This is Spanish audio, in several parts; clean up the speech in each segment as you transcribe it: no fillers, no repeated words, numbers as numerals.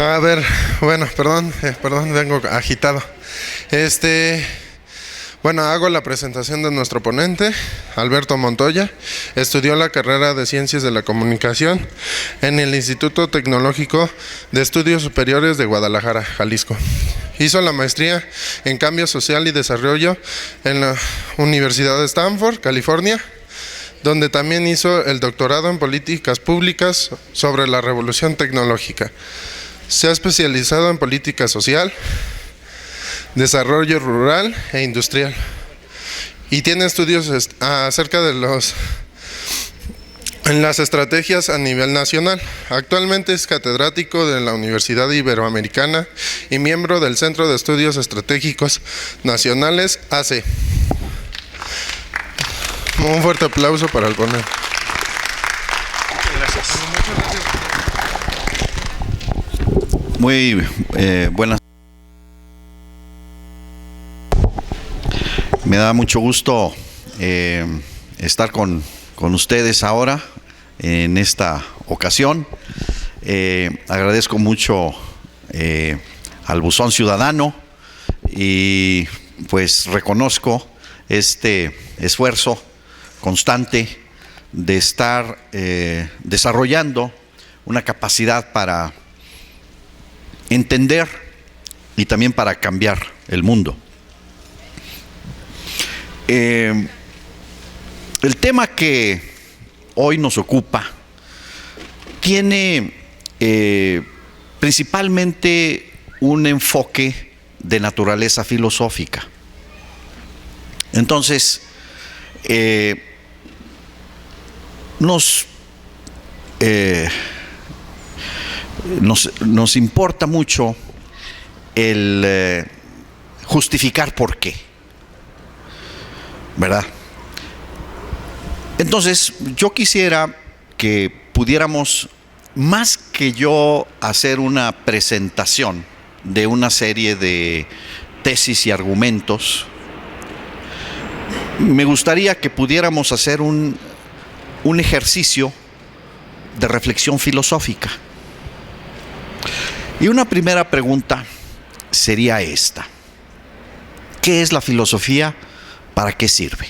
A ver, bueno, perdón, vengo agitado. Bueno, hago la presentación de nuestro ponente, Alberto Montoya. Estudió la carrera de Ciencias de la Comunicación en el Instituto Tecnológico de Estudios Superiores de Guadalajara, Jalisco. Hizo la maestría en Cambio Social y Desarrollo en la Universidad de Stanford, California, donde también hizo el doctorado en Políticas Públicas sobre la Revolución Tecnológica. Se ha especializado en política social, desarrollo rural e industrial, y tiene estudios acerca de en las estrategias a nivel nacional. Actualmente es catedrático de la Universidad Iberoamericana y miembro del Centro de Estudios Estratégicos Nacionales, AC. Un fuerte aplauso para el ponente. Muchas gracias. Muy buenas. Me da mucho gusto estar con ustedes ahora en esta ocasión. Agradezco mucho al Buzón Ciudadano y pues reconozco este esfuerzo constante de estar desarrollando una capacidad para entender y también para cambiar el mundo. El tema que hoy nos ocupa tiene principalmente un enfoque de naturaleza filosófica. Entonces, nos importa mucho el justificar por qué, ¿verdad? Entonces, yo quisiera que pudiéramos, más que yo hacer una presentación de una serie de tesis y argumentos, me gustaría que pudiéramos hacer un ejercicio de reflexión filosófica. Y una primera pregunta sería esta: ¿qué es la filosofía? ¿Para qué sirve?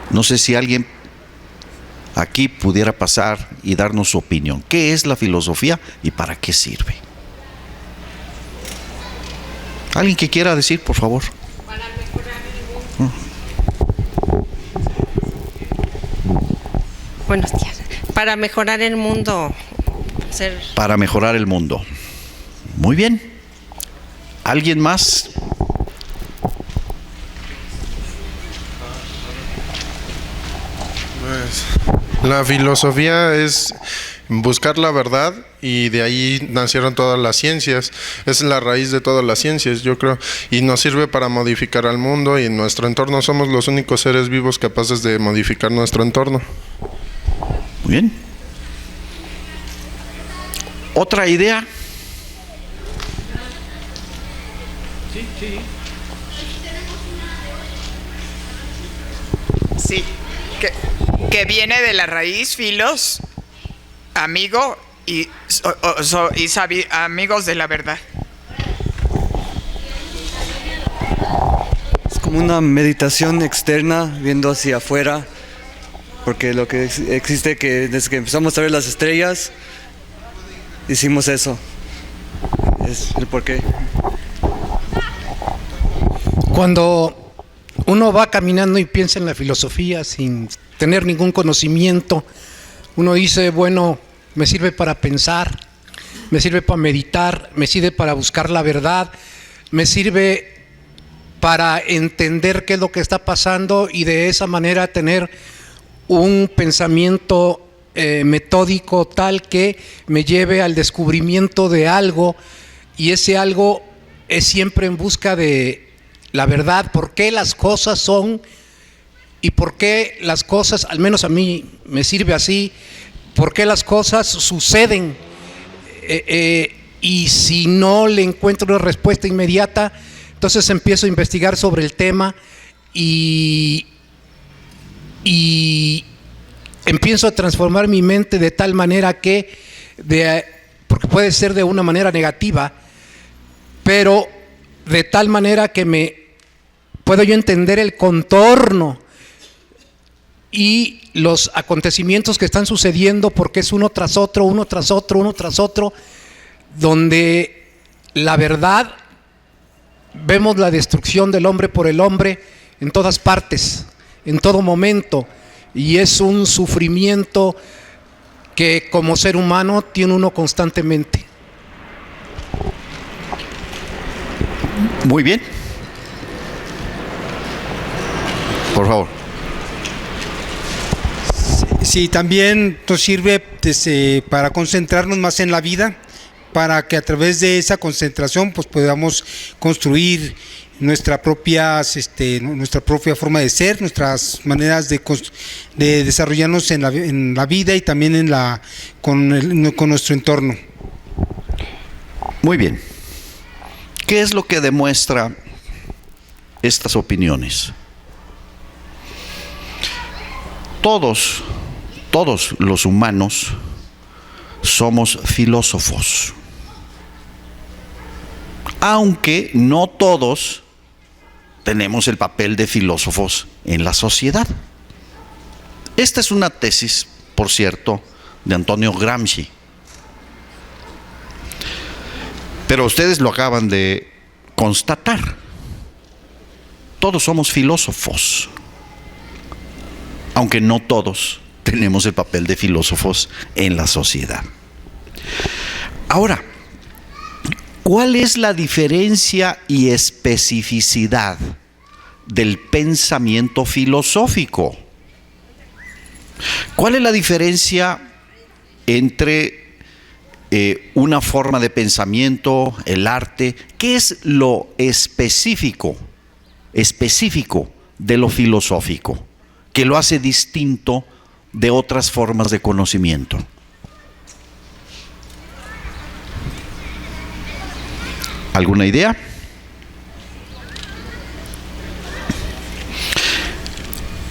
No sé si alguien aquí pudiera pasar y darnos su opinión. ¿Qué es la filosofía y para qué sirve? ¿Alguien que quiera decir, por favor? Para mejorar el mundo. Buenos días. Para mejorar el mundo. Para mejorar el mundo. Muy bien. ¿Alguien más? Pues, la filosofía es buscar la verdad, y de ahí nacieron todas las ciencias. Es la raíz de todas las ciencias, yo creo, y nos sirve para modificar al mundo y nuestro entorno. Somos los únicos seres vivos capaces de modificar nuestro entorno. Muy bien. ¿Otra idea? Sí, que viene de la raíz filos, amigo y amigos de la verdad. Es como una meditación externa, viendo hacia afuera, porque lo que existe, que desde que empezamos a ver las estrellas, hicimos eso. Es el porqué. Cuando uno va caminando y piensa en la filosofía sin tener ningún conocimiento, uno dice, bueno, me sirve para pensar, me sirve para meditar, me sirve para buscar la verdad, me sirve para entender qué es lo que está pasando y de esa manera tener un pensamiento metódico tal que me lleve al descubrimiento de algo, y ese algo es siempre en busca de la verdad, por qué las cosas son y por qué las cosas, al menos a mí me sirve así, por qué las cosas suceden, y si no le encuentro una respuesta inmediata, entonces empiezo a investigar sobre el tema y empiezo a transformar mi mente de tal manera que, porque puede ser de una manera negativa, pero de tal manera que puedo yo entender el contorno y los acontecimientos que están sucediendo, porque es uno tras otro, uno tras otro, uno tras otro, donde la verdad, vemos la destrucción del hombre por el hombre en todas partes, en todo momento, y es un sufrimiento que como ser humano tiene uno constantemente. Muy bien. Por favor. Sí, también nos sirve para concentrarnos más en la vida, para que a través de esa concentración pues podamos construir nuestra propia forma de ser, nuestras maneras de desarrollarnos en la vida y también con nuestro entorno. Muy bien. ¿Qué es lo que demuestra estas opiniones? Todos los humanos somos filósofos, aunque no todos tenemos el papel de filósofos en la sociedad. Esta es una tesis, por cierto, de Antonio Gramsci. Pero ustedes lo acaban de constatar. Todos somos filósofos, aunque no todos tenemos el papel de filósofos en la sociedad. Ahora, ¿cuál es la diferencia y especificidad del pensamiento filosófico? ¿Cuál es la diferencia entre una forma de pensamiento, el arte? ¿Qué es lo específico de lo filosófico, que lo hace distinto de otras formas de conocimiento? ¿Alguna idea?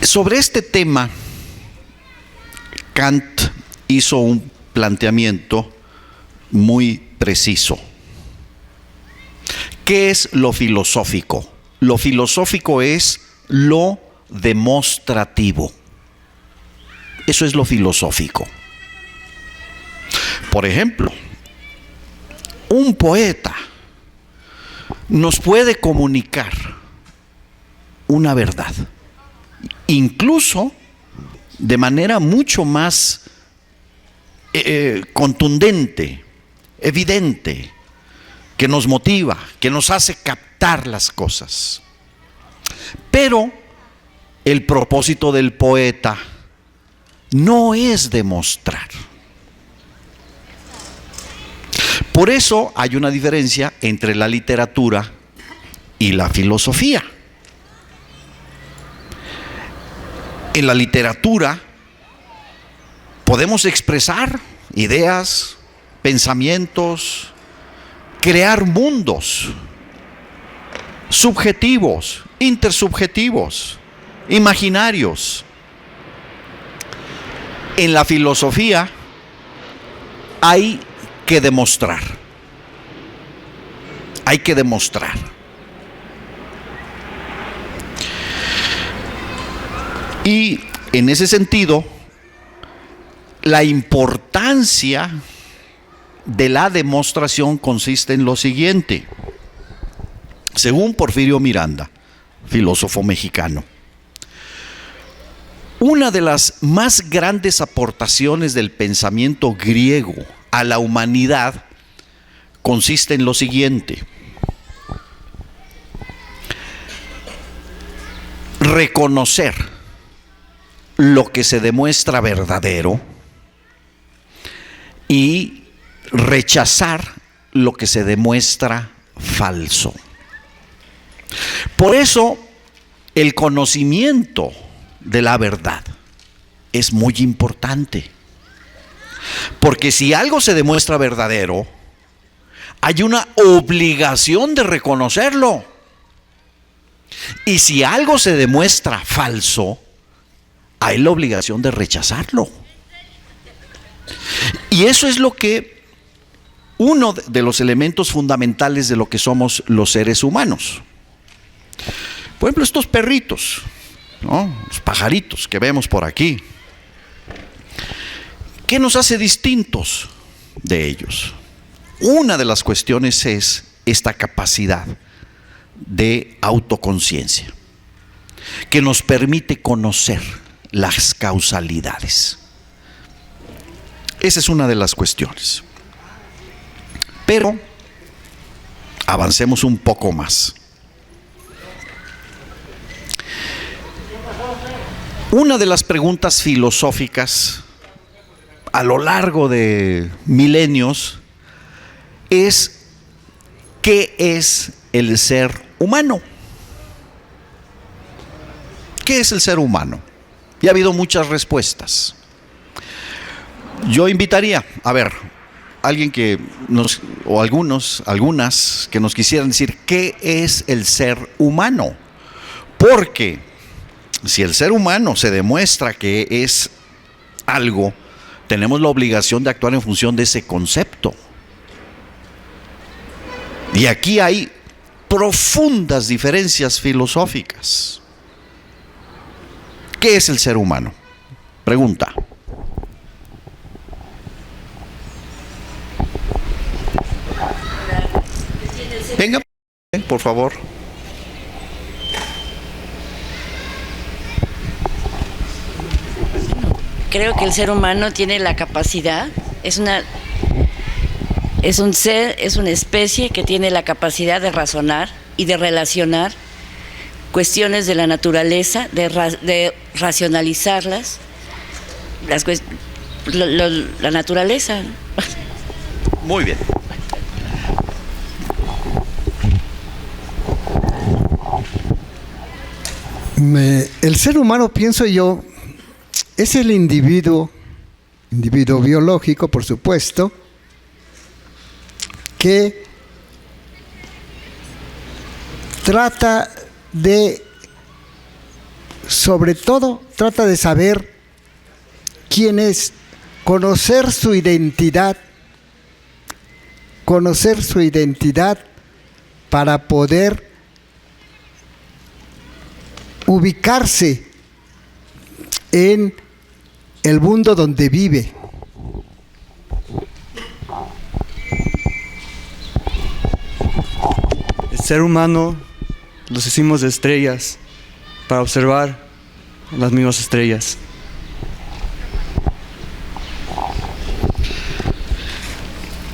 Sobre este tema, Kant hizo un planteamiento muy preciso. ¿Qué es lo filosófico? Lo filosófico es lo demostrativo. Eso es lo filosófico. Por ejemplo, un poeta nos puede comunicar una verdad, incluso de manera mucho más contundente, evidente, que nos motiva, que nos hace captar las cosas. Pero el propósito del poeta no es demostrar. Por eso hay una diferencia entre la literatura y la filosofía. En la literatura podemos expresar ideas, pensamientos, crear mundos subjetivos, intersubjetivos, imaginarios. En la filosofía hay que demostrar. Hay que demostrar. Y en ese sentido, la importancia de la demostración consiste en lo siguiente. Según Porfirio Miranda, filósofo mexicano, una de las más grandes aportaciones del pensamiento griego a la humanidad consiste en lo siguiente: reconocer lo que se demuestra verdadero y rechazar lo que se demuestra falso. Por eso, el conocimiento de la verdad es muy importante. Porque si algo se demuestra verdadero, hay una obligación de reconocerlo. Y si algo se demuestra falso, hay la obligación de rechazarlo. Y eso es lo que, uno de los elementos fundamentales de lo que somos los seres humanos. Por ejemplo, estos perritos, ¿no? Los pajaritos que vemos por aquí. ¿Qué nos hace distintos de ellos? Una de las cuestiones es esta capacidad de autoconciencia, que nos permite conocer las causalidades. Esa es una de las cuestiones. Pero avancemos un poco más. Una de las preguntas filosóficas a lo largo de milenios es: ¿qué es el ser humano? ¿Qué es el ser humano? Y ha habido muchas respuestas. Yo invitaría, a ver, alguien que nos, o algunas que nos quisieran decir qué es el ser humano. Porque si el ser humano se demuestra que es algo, tenemos la obligación de actuar en función de ese concepto. Y aquí hay profundas diferencias filosóficas. ¿Qué es el ser humano? Pregunta. Venga, por favor. Creo que el ser humano tiene la capacidad, es un ser, es una especie que tiene la capacidad de razonar y de relacionar cuestiones de la naturaleza, de racionalizarlas, la naturaleza. Muy bien. El ser humano, pienso yo, es el individuo biológico, por supuesto, que trata de, sobre todo, trata de saber quién es, conocer su identidad para poder ubicarse en el mundo donde vive. El ser humano los hicimos de estrellas para observar las mismas estrellas.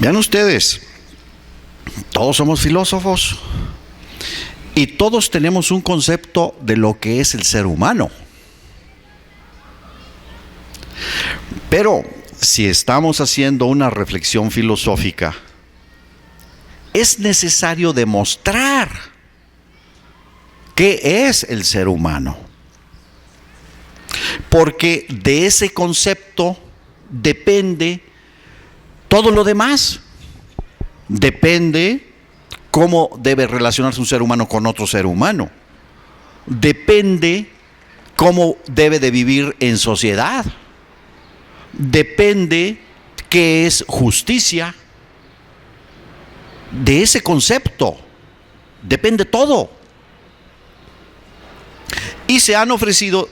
Vean ustedes, todos somos filósofos y todos tenemos un concepto de lo que es el ser humano. Pero si estamos haciendo una reflexión filosófica, es necesario demostrar qué es el ser humano. Porque de ese concepto depende todo lo demás. Depende cómo debe relacionarse un ser humano con otro ser humano. Depende cómo debe de vivir en sociedad. Depende qué es justicia. De ese concepto depende todo. Y se han ofrecido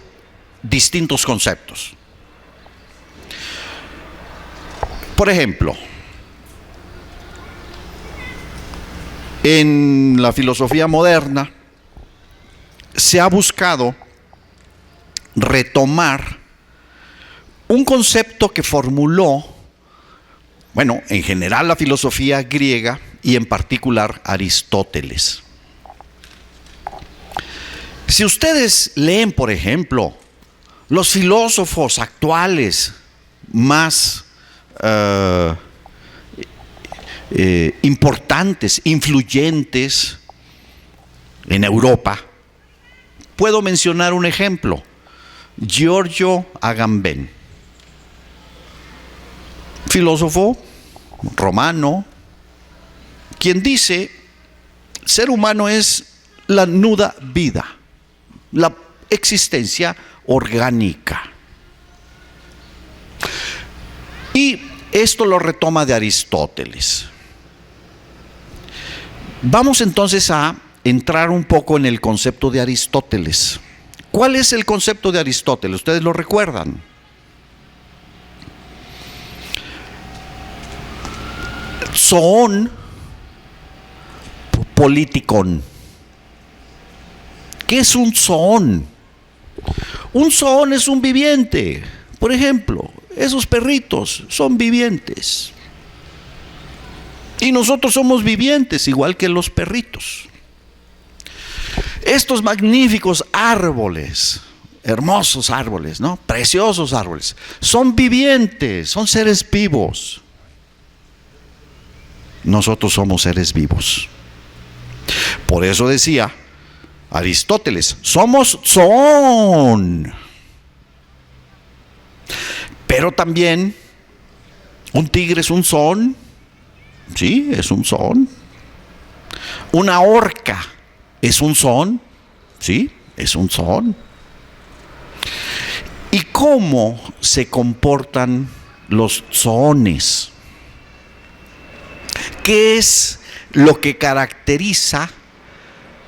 distintos conceptos. Por ejemplo, en la filosofía moderna se ha buscado retomar un concepto que formuló, bueno, en general la filosofía griega y en particular Aristóteles. Si ustedes leen, por ejemplo, los filósofos actuales más importantes, influyentes en Europa, puedo mencionar un ejemplo: Giorgio Agamben, filósofo romano, quien dice: ser humano es la nuda vida, la existencia orgánica. Y esto lo retoma de Aristóteles. Vamos entonces a entrar un poco en el concepto de Aristóteles. ¿Cuál es el concepto de Aristóteles? ¿Ustedes lo recuerdan? Zoon politikon. ¿Qué es un zoon? Un zoon es un viviente. Por ejemplo, esos perritos son vivientes. Y nosotros somos vivientes, igual que los perritos. Estos magníficos árboles, hermosos árboles, ¿no? Preciosos árboles, son vivientes, son seres vivos. Nosotros somos seres vivos. Por eso decía Aristóteles: somos zoon. Pero también un tigre es un zoon. Sí, es un zoon. Una orca es un zoon. Sí, es un zoon. ¿Y cómo se comportan los zoones? ¿Qué es lo que caracteriza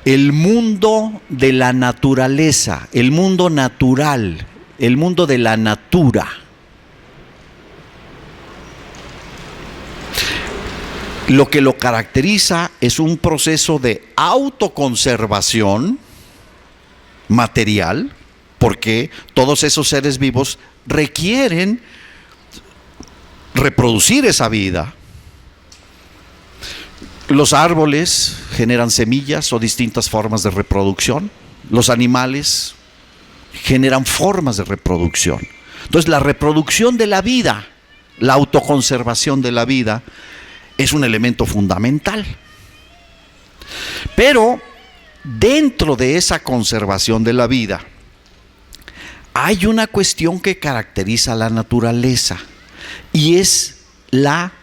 el mundo de la naturaleza, el mundo natural, el mundo de la natura? Lo que lo caracteriza es un proceso de autoconservación material, porque todos esos seres vivos requieren reproducir esa vida. Los árboles generan semillas o distintas formas de reproducción. Los animales generan formas de reproducción. Entonces, la reproducción de la vida, la autoconservación de la vida, es un elemento fundamental. Pero dentro de esa conservación de la vida hay una cuestión que caracteriza a la naturaleza, y es la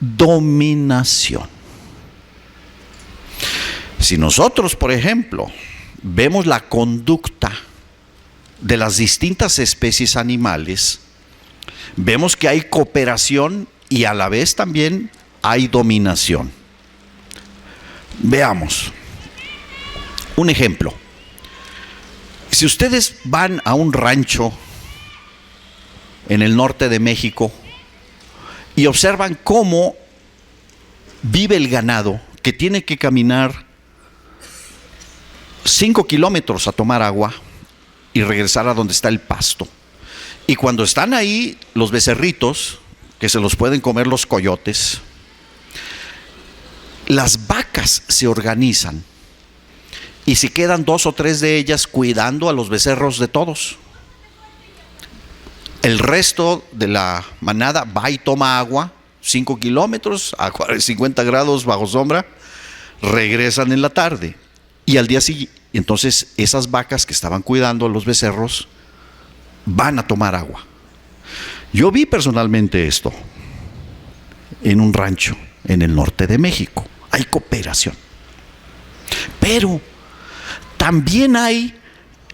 dominación. Si nosotros, por ejemplo, vemos la conducta de las distintas especies animales, vemos que hay cooperación y a la vez también hay dominación. Veamos un ejemplo. Si ustedes van a un rancho en el norte de México y observan cómo vive el ganado, que tiene que caminar 5 kilómetros a tomar agua y regresar a donde está el pasto, y cuando están ahí los becerritos, que se los pueden comer los coyotes, las vacas se organizan y se quedan 2 o 3 de ellas cuidando a los becerros de todos. El resto de la manada va y toma agua 5 kilómetros a 50 grados bajo sombra, regresan en la tarde, y al día siguiente, entonces esas vacas que estaban cuidando a los becerros van a tomar agua. Yo vi personalmente esto en un rancho en el norte de México. Hay cooperación, pero también hay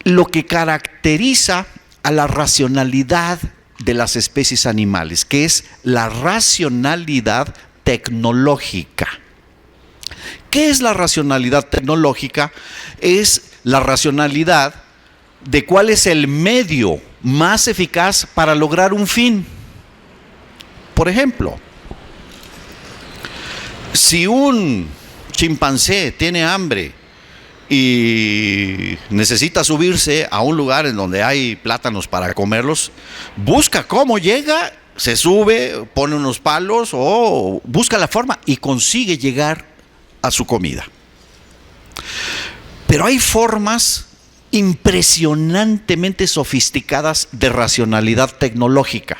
lo que caracteriza a la racionalidad de las especies animales, que es la racionalidad tecnológica. ¿Qué es la racionalidad tecnológica? Es la racionalidad de cuál es el medio más eficaz para lograr un fin. Por ejemplo, si un chimpancé tiene hambre y necesita subirse a un lugar en donde hay plátanos para comerlos, busca cómo llega se sube, pone unos palos o busca la forma y consigue llegar a su comida. Pero hay formas impresionantemente sofisticadas de racionalidad tecnológica.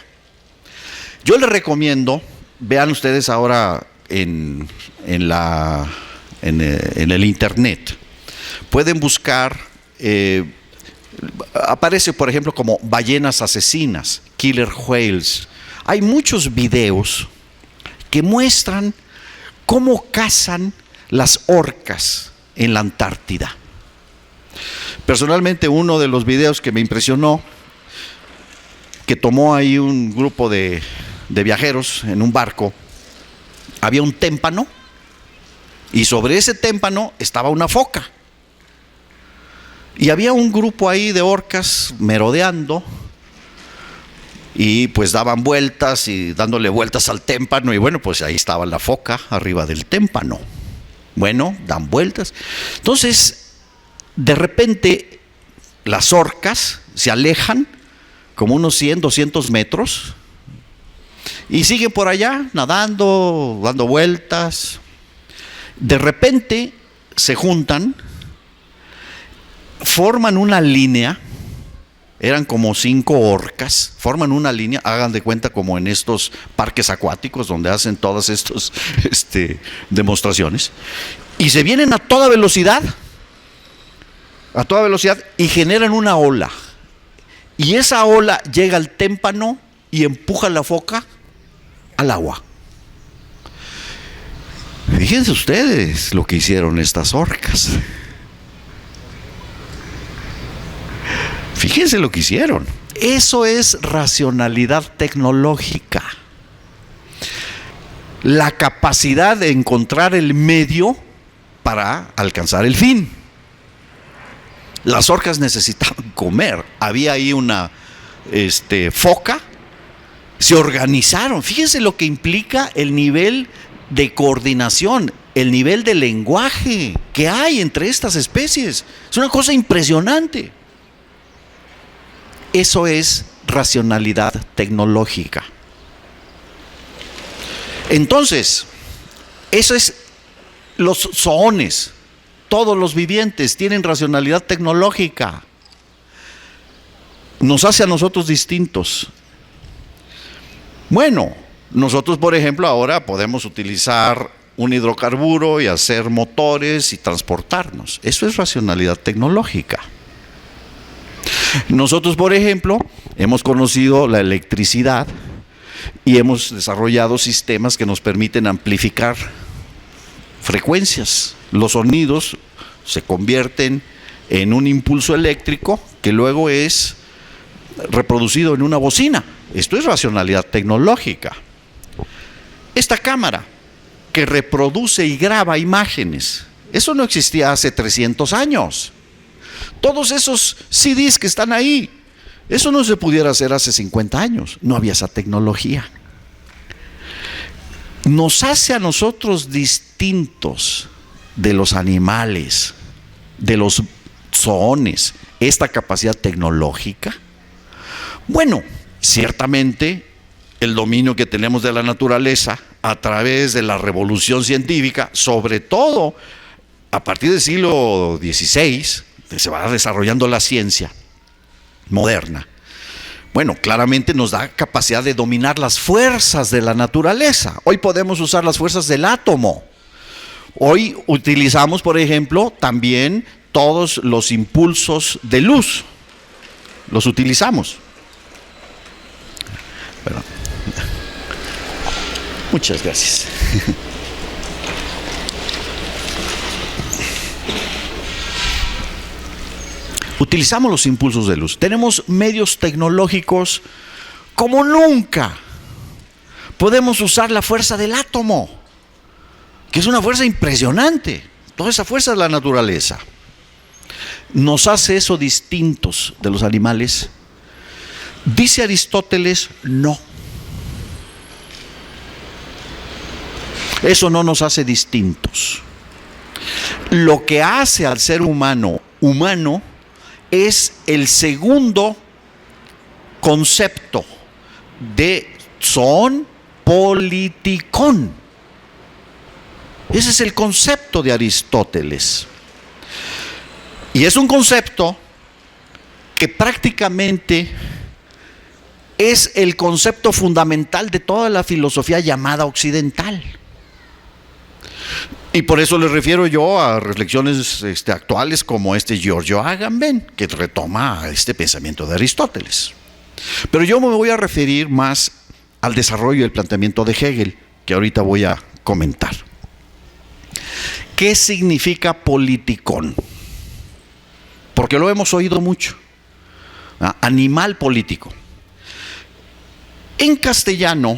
Yo les recomiendo, vean ustedes ahora en el internet, pueden buscar, aparece por ejemplo como ballenas asesinas, killer whales. Hay muchos videos que muestran cómo cazan las orcas en la Antártida. Personalmente, uno de los videos que me impresionó, que tomó ahí un grupo de viajeros en un barco, había un témpano y sobre ese témpano estaba una foca. Y había un grupo ahí de orcas merodeando y pues daban vueltas y dándole vueltas al témpano, y bueno, pues ahí estaba la foca arriba del témpano. Bueno, dan vueltas. Entonces, de repente, las orcas se alejan como unos 100, 200 metros y siguen por allá nadando, dando vueltas. De repente se juntan, forman una línea, eran como 5 orcas, forman una línea, hagan de cuenta como en estos parques acuáticos donde hacen todas estas demostraciones, y se vienen a toda velocidad y generan una ola, y esa ola llega al témpano y empuja a la foca al agua. Fíjense ustedes lo que hicieron estas orcas. Fíjense lo que hicieron. Eso es racionalidad tecnológica. La capacidad de encontrar el medio para alcanzar el fin. Las orcas necesitaban comer. Había ahí una foca. Se organizaron. Fíjense lo que implica el nivel de coordinación, el nivel de lenguaje que hay entre estas especies. Es una cosa impresionante. Eso es racionalidad tecnológica. Entonces, eso es los zoones. Todos los vivientes tienen racionalidad tecnológica. Nos hace a nosotros distintos. Bueno, nosotros, por ejemplo, ahora podemos utilizar un hidrocarburo y hacer motores y transportarnos. Eso es racionalidad tecnológica. Nosotros, por ejemplo, hemos conocido la electricidad y hemos desarrollado sistemas que nos permiten amplificar frecuencias. Los sonidos se convierten en un impulso eléctrico que luego es reproducido en una bocina. Esto es racionalidad tecnológica. Esta cámara que reproduce y graba imágenes, eso no existía hace 300 años. Todos esos CDs que están ahí, eso no se pudiera hacer hace 50 años. No había esa tecnología. Nos hace a nosotros distintos de los animales, de los zoones, esta capacidad tecnológica. Bueno, ciertamente el dominio que tenemos de la naturaleza a través de la revolución científica, sobre todo a partir del siglo XVI, se va desarrollando la ciencia moderna. Bueno, claramente nos da capacidad de dominar las fuerzas de la naturaleza. Hoy podemos usar las fuerzas del átomo. Hoy utilizamos, por ejemplo, también todos los impulsos de luz. Los utilizamos. Perdón. Muchas gracias. Utilizamos los impulsos de luz. Tenemos medios tecnológicos como nunca. Podemos usar la fuerza del átomo, que es una fuerza impresionante. Toda esa fuerza de la naturaleza nos hace eso distintos de los animales. Dice Aristóteles, no. Eso no nos hace distintos. Lo que hace al ser humano humano es el segundo concepto de son politikon. Ese es el concepto de Aristóteles. Y es un concepto que prácticamente es el concepto fundamental de toda la filosofía llamada occidental. Y por eso le refiero yo a reflexiones actuales como Giorgio Agamben, que retoma este pensamiento de Aristóteles. Pero yo me voy a referir más al desarrollo del planteamiento de Hegel, que ahorita voy a comentar. ¿Qué significa politikon? Porque lo hemos oído mucho. Animal político. En castellano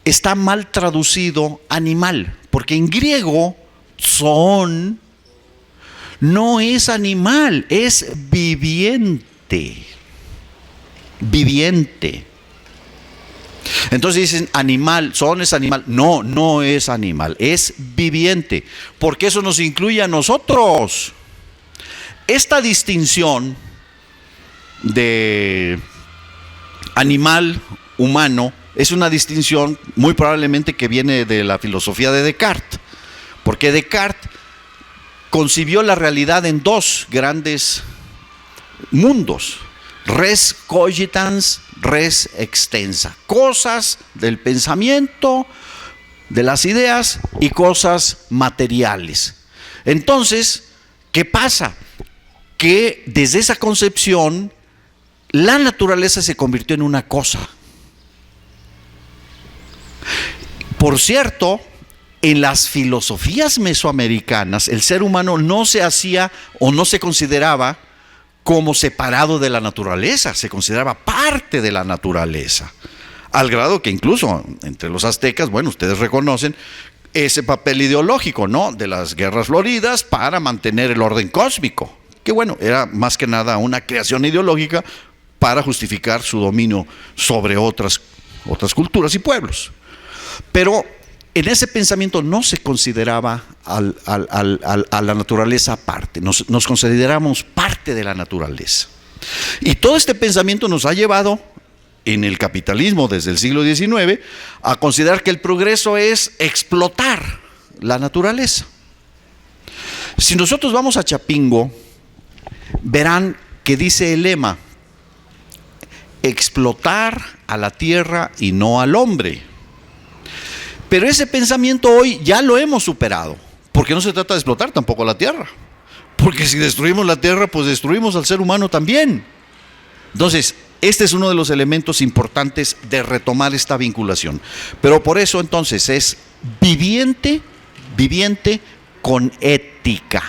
está mal traducido animal, porque en griego zoon no es animal, es viviente. Viviente. Entonces dicen animal, zoon es animal. No, no es animal, es viviente, porque eso nos incluye a nosotros. Esta distinción de animal, humano, es una distinción muy probablemente que viene de la filosofía de Descartes, porque Descartes concibió la realidad en dos grandes mundos: res cogitans, res extensa, cosas del pensamiento, de las ideas y cosas materiales. Entonces, ¿qué pasa? Que desde esa concepción la naturaleza se convirtió en una cosa. Por cierto, en las filosofías mesoamericanas el ser humano no se hacía o no se consideraba como separado de la naturaleza, se consideraba parte de la naturaleza, al grado que incluso entre los aztecas, bueno, ustedes reconocen ese papel ideológico, ¿no?, de las guerras floridas para mantener el orden cósmico, que bueno, era más que nada una creación ideológica para justificar su dominio sobre otras culturas y pueblos. Pero en ese pensamiento no se consideraba a la naturaleza aparte, nos consideramos parte de la naturaleza. Y todo este pensamiento nos ha llevado, en el capitalismo desde el siglo XIX, a considerar que el progreso es explotar la naturaleza. Si nosotros vamos a Chapingo, verán que dice el lema: explotar a la tierra y no al hombre. Pero ese pensamiento hoy ya lo hemos superado, porque no se trata de explotar tampoco la tierra, porque si destruimos la tierra, pues destruimos al ser humano también. Entonces, este es uno de los elementos importantes de retomar esta vinculación. Pero por eso entonces es viviente con ética.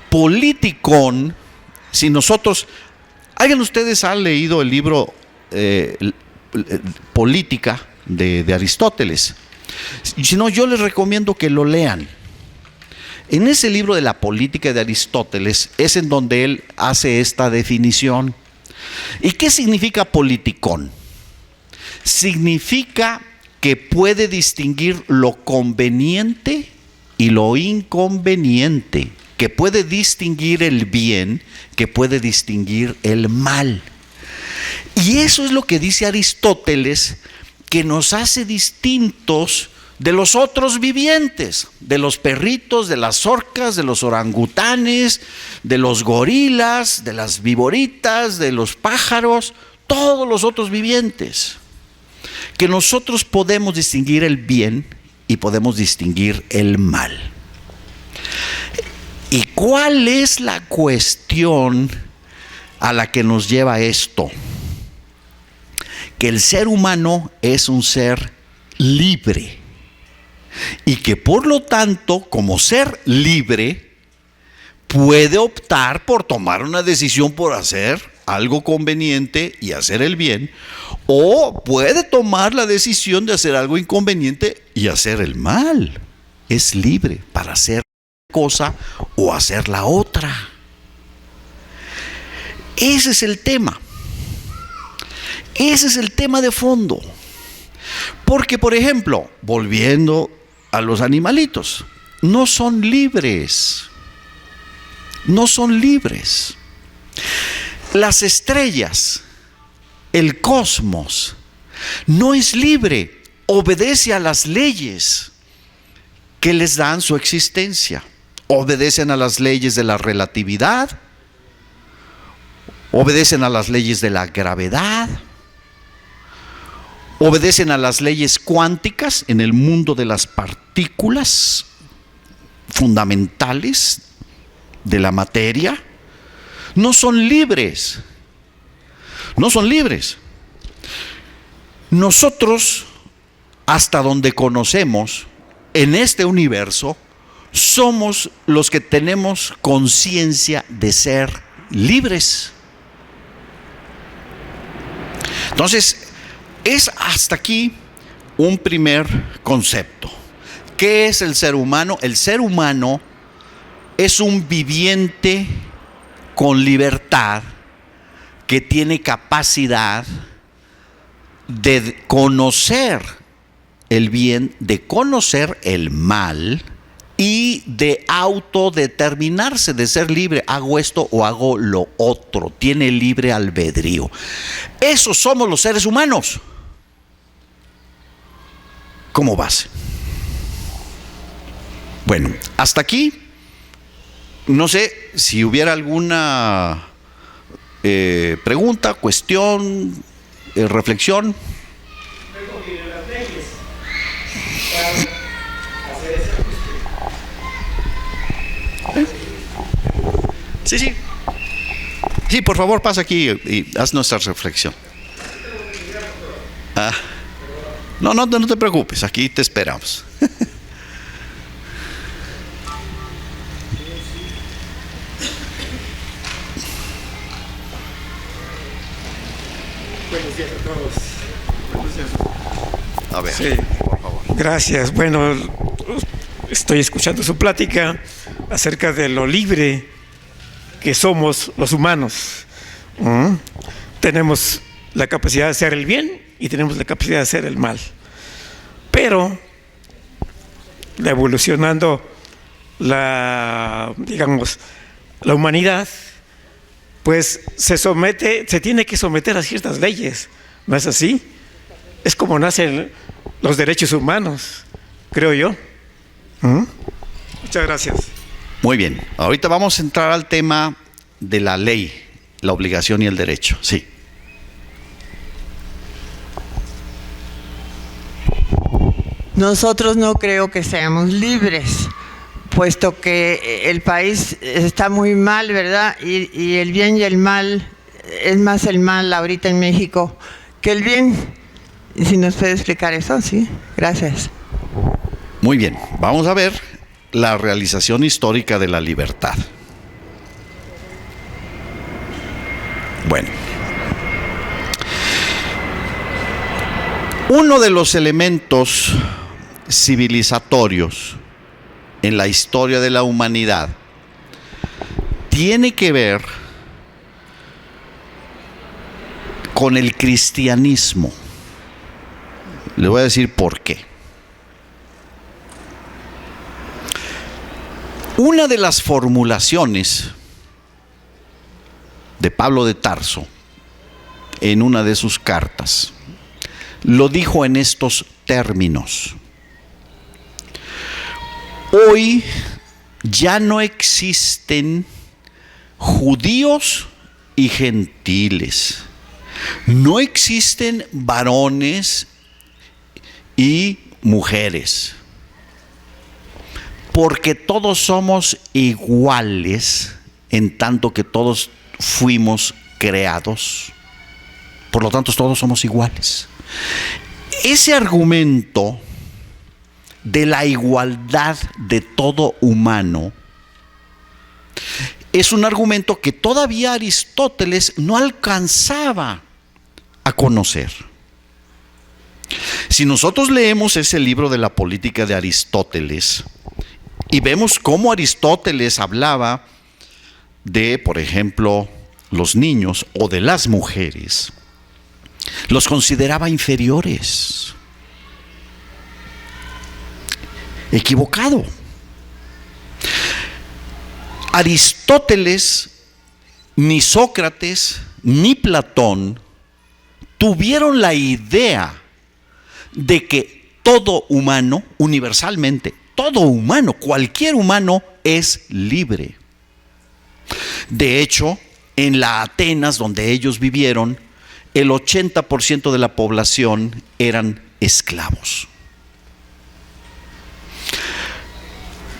Politikon, si nosotros, ¿alguien de ustedes ha leído el libro Política de Aristóteles? Si no, yo les recomiendo que lo lean. En ese libro de la Política de Aristóteles es en donde él hace esta definición. ¿Y qué significa politikon? Significa que puede distinguir lo conveniente y lo inconveniente, que puede distinguir el bien, que puede distinguir el mal. Y eso es lo que dice Aristóteles, que nos hace distintos de los otros vivientes, de los perritos, de las orcas, de los orangutanes, de los gorilas, de las viboritas, de los pájaros, todos los otros vivientes. Que nosotros podemos distinguir el bien y podemos distinguir el mal. ¿Y cuál es la cuestión a la que nos lleva esto? Que el ser humano es un ser libre y que por lo tanto, como ser libre, puede optar por tomar una decisión por hacer algo conveniente y hacer el bien, o puede tomar la decisión de hacer algo inconveniente y hacer el mal. Es libre para hacer una cosa o hacer la otra. Ese es el tema. Ese es el tema de fondo. Porque, por ejemplo, volviendo a los animalitos, no son libres. No son libres. Las estrellas, el cosmos, No es libre, obedece a las leyes que les dan su existencia. Obedecen a las leyes de la relatividad, obedecen a las leyes de la gravedad, obedecen a las leyes cuánticas en el mundo de las partículas fundamentales de la materia. No son libres. No son libres. Nosotros, hasta donde conocemos, en este universo, somos los que tenemos conciencia de ser libres. Entonces, es hasta aquí un primer concepto. ¿Qué es el ser humano? El ser humano es un viviente con libertad que tiene capacidad de conocer el bien, de conocer el mal y de autodeterminarse, de ser libre. Hago esto o hago lo otro. Tiene libre albedrío. Esos somos los seres humanos, como base. Bueno, hasta aquí. No sé si hubiera alguna pregunta, cuestión, reflexión. Sí, sí. Sí, por favor, pasa aquí y haz nuestra reflexión. No te preocupes, aquí te esperamos. Buenos días a todos. Buenos días. A ver, sí. Por favor. Gracias. Bueno, estoy escuchando su plática acerca de lo libre que somos los humanos. Tenemos la capacidad de hacer el bien y tenemos la capacidad de hacer el mal. Pero evolucionando la humanidad, pues se tiene que someter a ciertas leyes, ¿no es así? Es como nacen los derechos humanos, creo yo. Muchas gracias. Muy bien, ahorita vamos a entrar al tema de la ley, la obligación y el derecho. Sí. Nosotros no creo que seamos libres, puesto que el país está muy mal, ¿verdad? Y el bien y el mal, es más el mal ahorita en México que el bien. Y si nos puede explicar eso, sí, gracias. Muy bien, vamos a ver la realización histórica de la libertad. Bueno, uno de los elementos civilizatorios en la historia de la humanidad tiene que ver con el cristianismo. Le voy a decir por qué. Una de las formulaciones de Pablo de Tarso en una de sus cartas lo dijo en estos términos: hoy ya no existen judíos y gentiles, no existen varones y mujeres, porque todos somos iguales en tanto que todos fuimos creados. Por lo tanto, todos somos iguales. Ese argumento de la igualdad de todo humano es un argumento que todavía Aristóteles no alcanzaba a conocer. Si nosotros leemos ese libro de la Política de Aristóteles y vemos cómo Aristóteles hablaba de, por ejemplo, los niños o de las mujeres, los consideraba inferiores. Equivocado. Aristóteles, ni Sócrates, ni Platón tuvieron la idea de que todo humano, universalmente, todo humano, cualquier humano es libre. De hecho, en la Atenas donde ellos vivieron, el 80% de la población eran esclavos.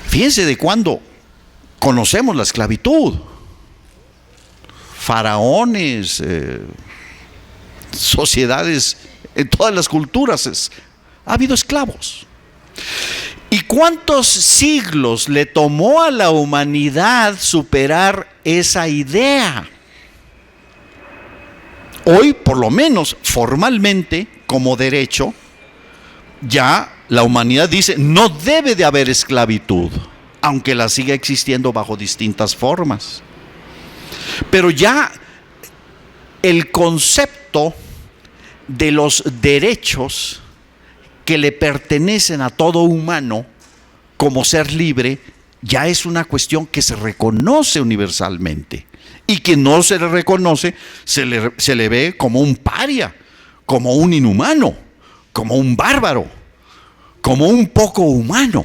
Fíjense de cuándo conocemos la esclavitud. Faraones, sociedades, en todas las culturas ha habido esclavos. ¿Y cuántos siglos le tomó a la humanidad superar esa idea? Hoy, por lo menos formalmente, como derecho, ya la humanidad dice, no debe de haber esclavitud, aunque la siga existiendo bajo distintas formas. Pero ya el concepto de los derechos que le pertenecen a todo humano como ser libre, ya es una cuestión que se reconoce universalmente. Y quien no se le reconoce, se le ve como un paria, como un inhumano, como un bárbaro, como un poco humano.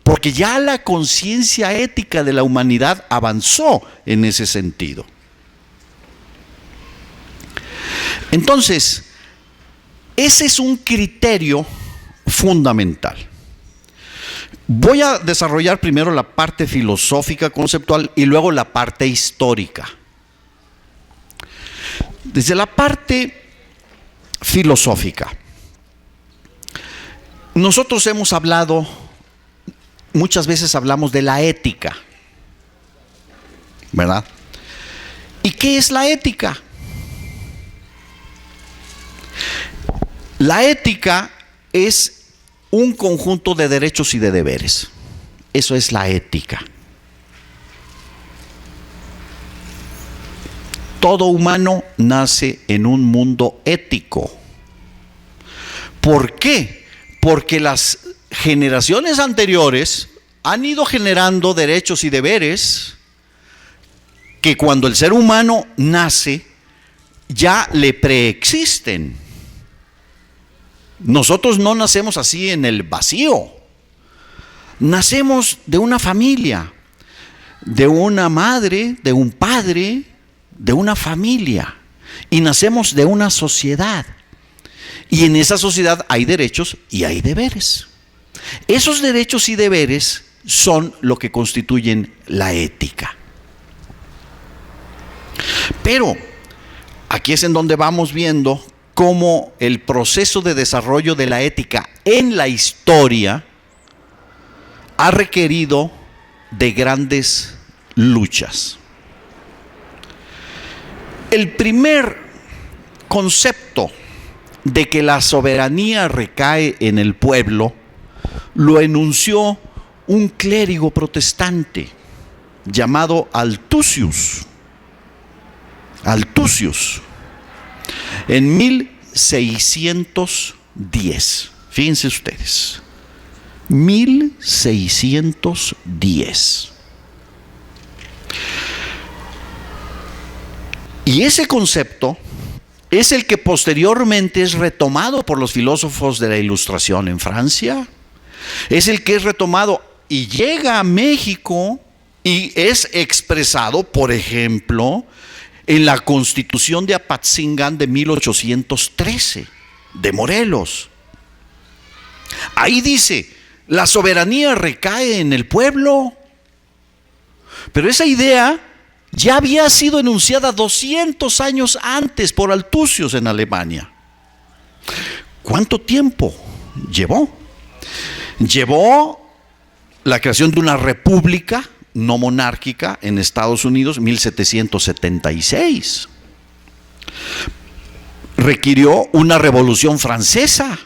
Porque ya la conciencia ética de la humanidad avanzó en ese sentido. Entonces, ese es un criterio fundamental. Voy a desarrollar primero la parte filosófica conceptual y luego la parte histórica. Desde la parte filosófica, nosotros hemos hablado, muchas veces hablamos de la ética, ¿verdad? ¿Y qué es la ética? La ética es un conjunto de derechos y de deberes. Eso es la ética. Todo humano nace en un mundo ético. ¿Por qué? Porque las generaciones anteriores han ido generando derechos y deberes que cuando el ser humano nace ya le preexisten. Nosotros no nacemos así en el vacío. Nacemos de una familia, de una madre, de un padre, de una familia. Y nacemos de una sociedad. Y en esa sociedad hay derechos y hay deberes. Esos derechos y deberes son lo que constituyen la ética. Pero aquí es en donde vamos viendo cómo el proceso de desarrollo de la ética en la historia ha requerido de grandes luchas. El primer concepto de que la soberanía recae en el pueblo lo enunció un clérigo protestante llamado Althusius. En 1610, fíjense ustedes, 1610. Y ese concepto es el que posteriormente es retomado por los filósofos de la Ilustración en Francia, es el que es retomado y llega a México y es expresado, por ejemplo, en la Constitución de Apatzingán de 1813, de Morelos. Ahí dice, la soberanía recae en el pueblo. Pero esa idea ya había sido enunciada 200 años antes por Althusius en Alemania. ¿Cuánto tiempo llevó? Llevó la creación de una república no monárquica en Estados Unidos, 1776. Requirió una revolución francesa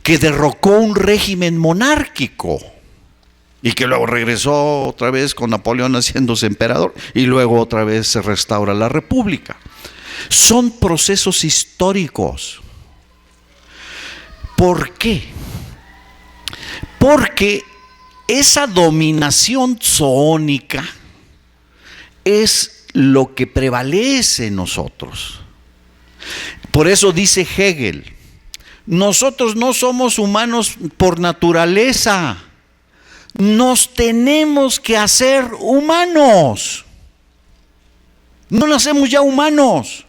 que derrocó un régimen monárquico y que luego regresó otra vez con Napoleón haciéndose emperador y luego otra vez se restaura la república. Son procesos históricos. ¿Por qué? Porque esa dominación zoónica es lo que prevalece en nosotros. Por eso dice Hegel, nosotros no somos humanos por naturaleza, nos tenemos que hacer humanos. No nacemos ya humanos.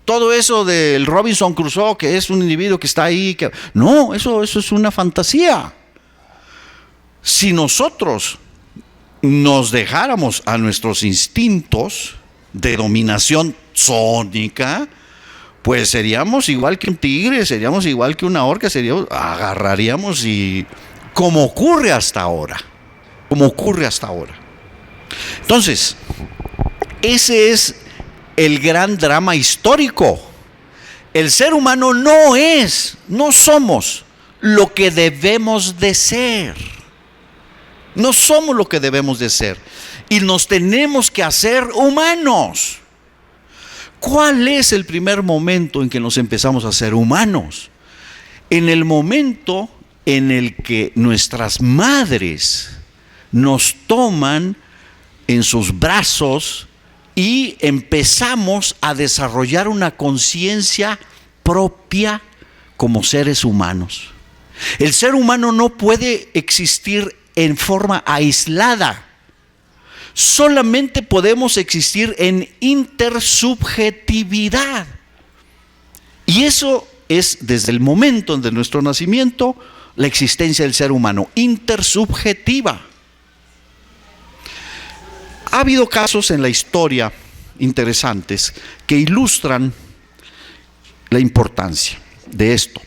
Todo eso del Robinson Crusoe, que es un individuo que está ahí, no, eso es una fantasía. Si nosotros nos dejáramos a nuestros instintos de dominación sónica, pues seríamos igual que un tigre, seríamos igual que una orca, agarraríamos y como ocurre hasta ahora. Entonces, ese es el gran drama histórico. El ser humano no somos lo que debemos de ser. No somos lo que debemos de ser. Y nos tenemos que hacer humanos. ¿Cuál es el primer momento en que nos empezamos a ser humanos? En el momento en el que nuestras madres nos toman en sus brazos y empezamos a desarrollar una conciencia propia como seres humanos. El ser humano no puede existir en forma aislada. Solamente podemos existir en intersubjetividad. Y eso es desde el momento de nuestro nacimiento, la existencia del ser humano, intersubjetiva. Ha habido casos en la historia interesantes que ilustran la importancia de esto.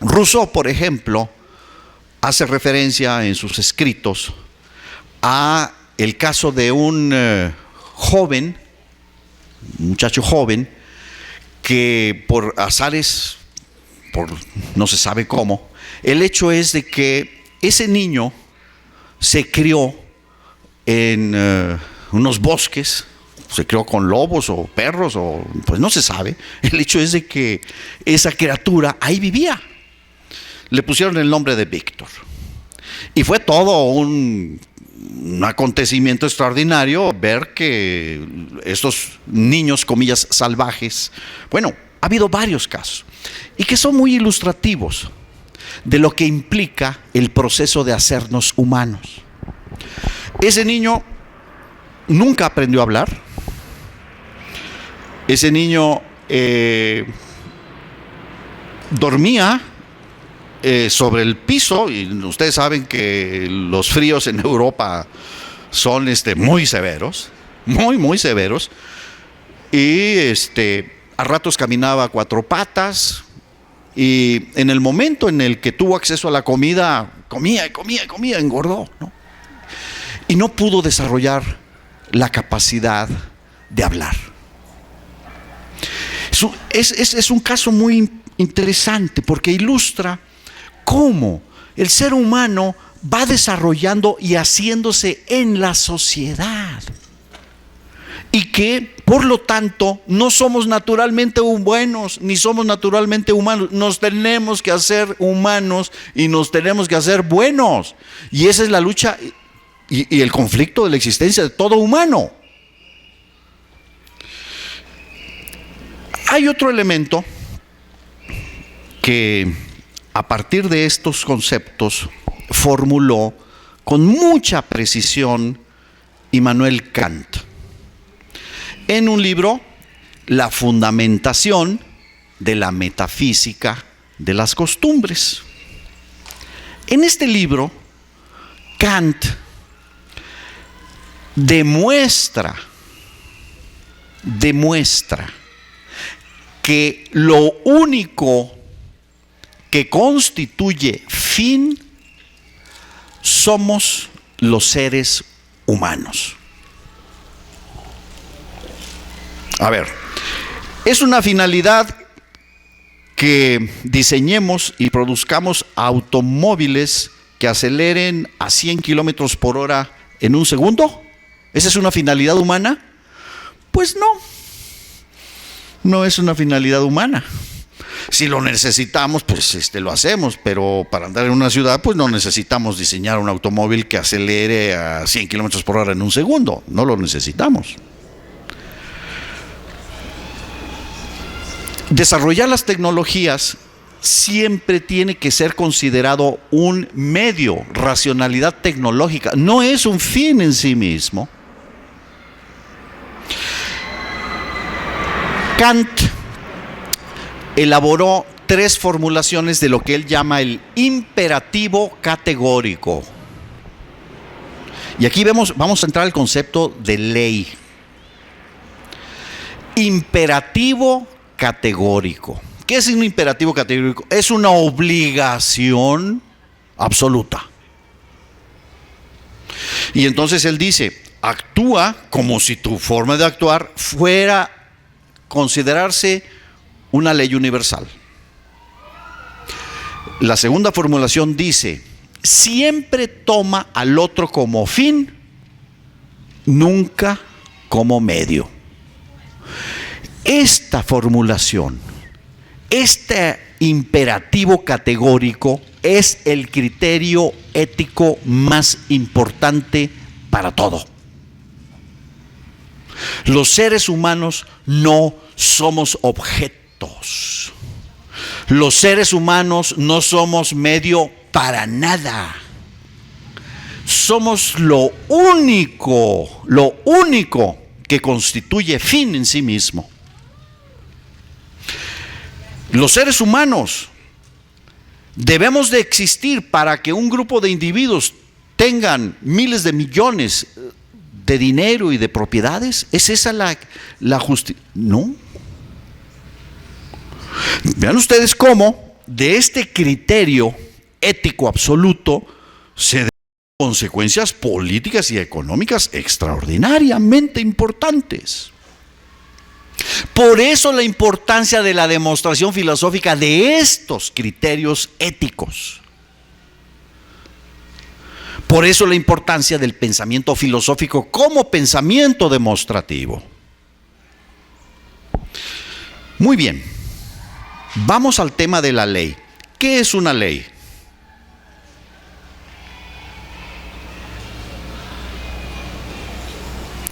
Rousseau, por ejemplo, hace referencia en sus escritos a el caso de un muchacho joven, que por azares, no se sabe cómo, el hecho es de que ese niño se crió en unos bosques, se crió con lobos o perros, o pues no se sabe. El hecho es de que esa criatura ahí vivía. Le pusieron el nombre de Víctor. Y fue todo un acontecimiento extraordinario ver que estos niños, comillas, salvajes, bueno, ha habido varios casos, y que son muy ilustrativos de lo que implica el proceso de hacernos humanos. Ese niño nunca aprendió a hablar. Ese niño dormía sobre el piso, y ustedes saben que los fríos en Europa son muy severos, muy severos, y a ratos caminaba a cuatro patas, y en el momento en el que tuvo acceso a la comida, comía, engordó, ¿no? Y no pudo desarrollar la capacidad de hablar. Es un caso muy interesante porque ilustra cómo el ser humano va desarrollando y haciéndose en la sociedad, y que por lo tanto no somos naturalmente buenos ni somos naturalmente humanos. Nos tenemos que hacer humanos y nos tenemos que hacer buenos, y esa es la lucha y el conflicto de la existencia de todo humano. Hay otro elemento que a partir de estos conceptos formuló con mucha precisión Immanuel Kant en un libro, La fundamentación de la metafísica de las costumbres. En este libro, Kant demuestra que lo único que constituye fin somos los seres humanos. A ver, es una finalidad que diseñemos y produzcamos automóviles que aceleren a 100 kilómetros por hora en un segundo. ¿Esa es una finalidad humana? Pues no es una finalidad humana. Si lo necesitamos, pues lo hacemos, pero para andar en una ciudad, pues no necesitamos diseñar un automóvil que acelere a 100 kilómetros por hora en un segundo. No lo necesitamos. Desarrollar las tecnologías siempre tiene que ser considerado un medio, racionalidad tecnológica, no es un fin en sí mismo. Kant elaboró 3 formulaciones de lo que él llama el imperativo categórico. Y aquí vamos a entrar al concepto de ley. Imperativo categórico. ¿Qué es un imperativo categórico? Es una obligación absoluta. Y entonces él dice, actúa como si tu forma de actuar fuera considerarse una ley universal. La segunda formulación dice, siempre toma al otro como fin, nunca como medio. Esta formulación, este imperativo categórico es el criterio ético más importante para todo. Los seres humanos no somos objetos. Los seres humanos no somos medio para nada. Somos lo único que constituye fin en sí mismo. Los seres humanos debemos de existir para que un grupo de individuos tengan miles de millones de dinero y de propiedades. ¿Es esa la justicia? No. Vean ustedes cómo de este criterio ético absoluto se derivan consecuencias políticas y económicas extraordinariamente importantes. Por eso la importancia de la demostración filosófica de estos criterios éticos. Por eso la importancia del pensamiento filosófico como pensamiento demostrativo. Muy bien, vamos al tema de la ley. ¿Qué es una ley?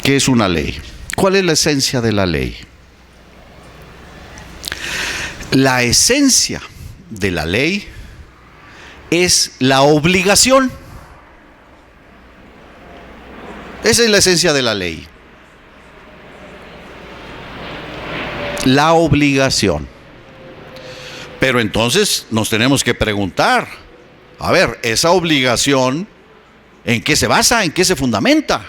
¿Qué es una ley? ¿Cuál es la esencia de la ley? La esencia de la ley es la obligación. Esa es la esencia de la ley. La obligación. Pero entonces nos tenemos que preguntar, a ver, esa obligación, ¿en qué se basa? ¿En qué se fundamenta?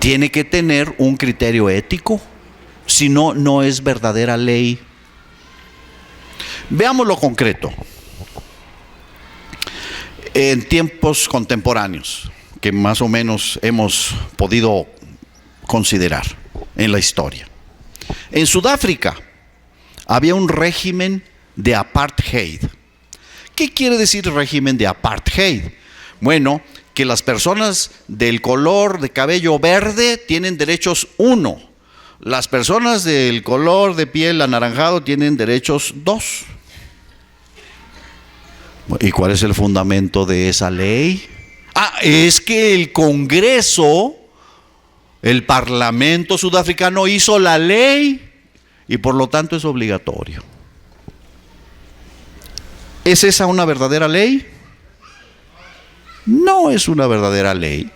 Tiene que tener un criterio ético, si no, no es verdadera ley. Veamos lo concreto. En tiempos contemporáneos, que más o menos hemos podido considerar en la historia. En Sudáfrica había un régimen de apartheid. ¿Qué quiere decir régimen de apartheid? Bueno, que las personas del color de cabello verde tienen derechos 1. Las personas del color de piel anaranjado tienen derechos 2. ¿Y cuál es el fundamento de esa ley? Es que el Congreso, el Parlamento sudafricano hizo la ley y por lo tanto es obligatorio. ¿Es esa una verdadera ley? No es una verdadera ley.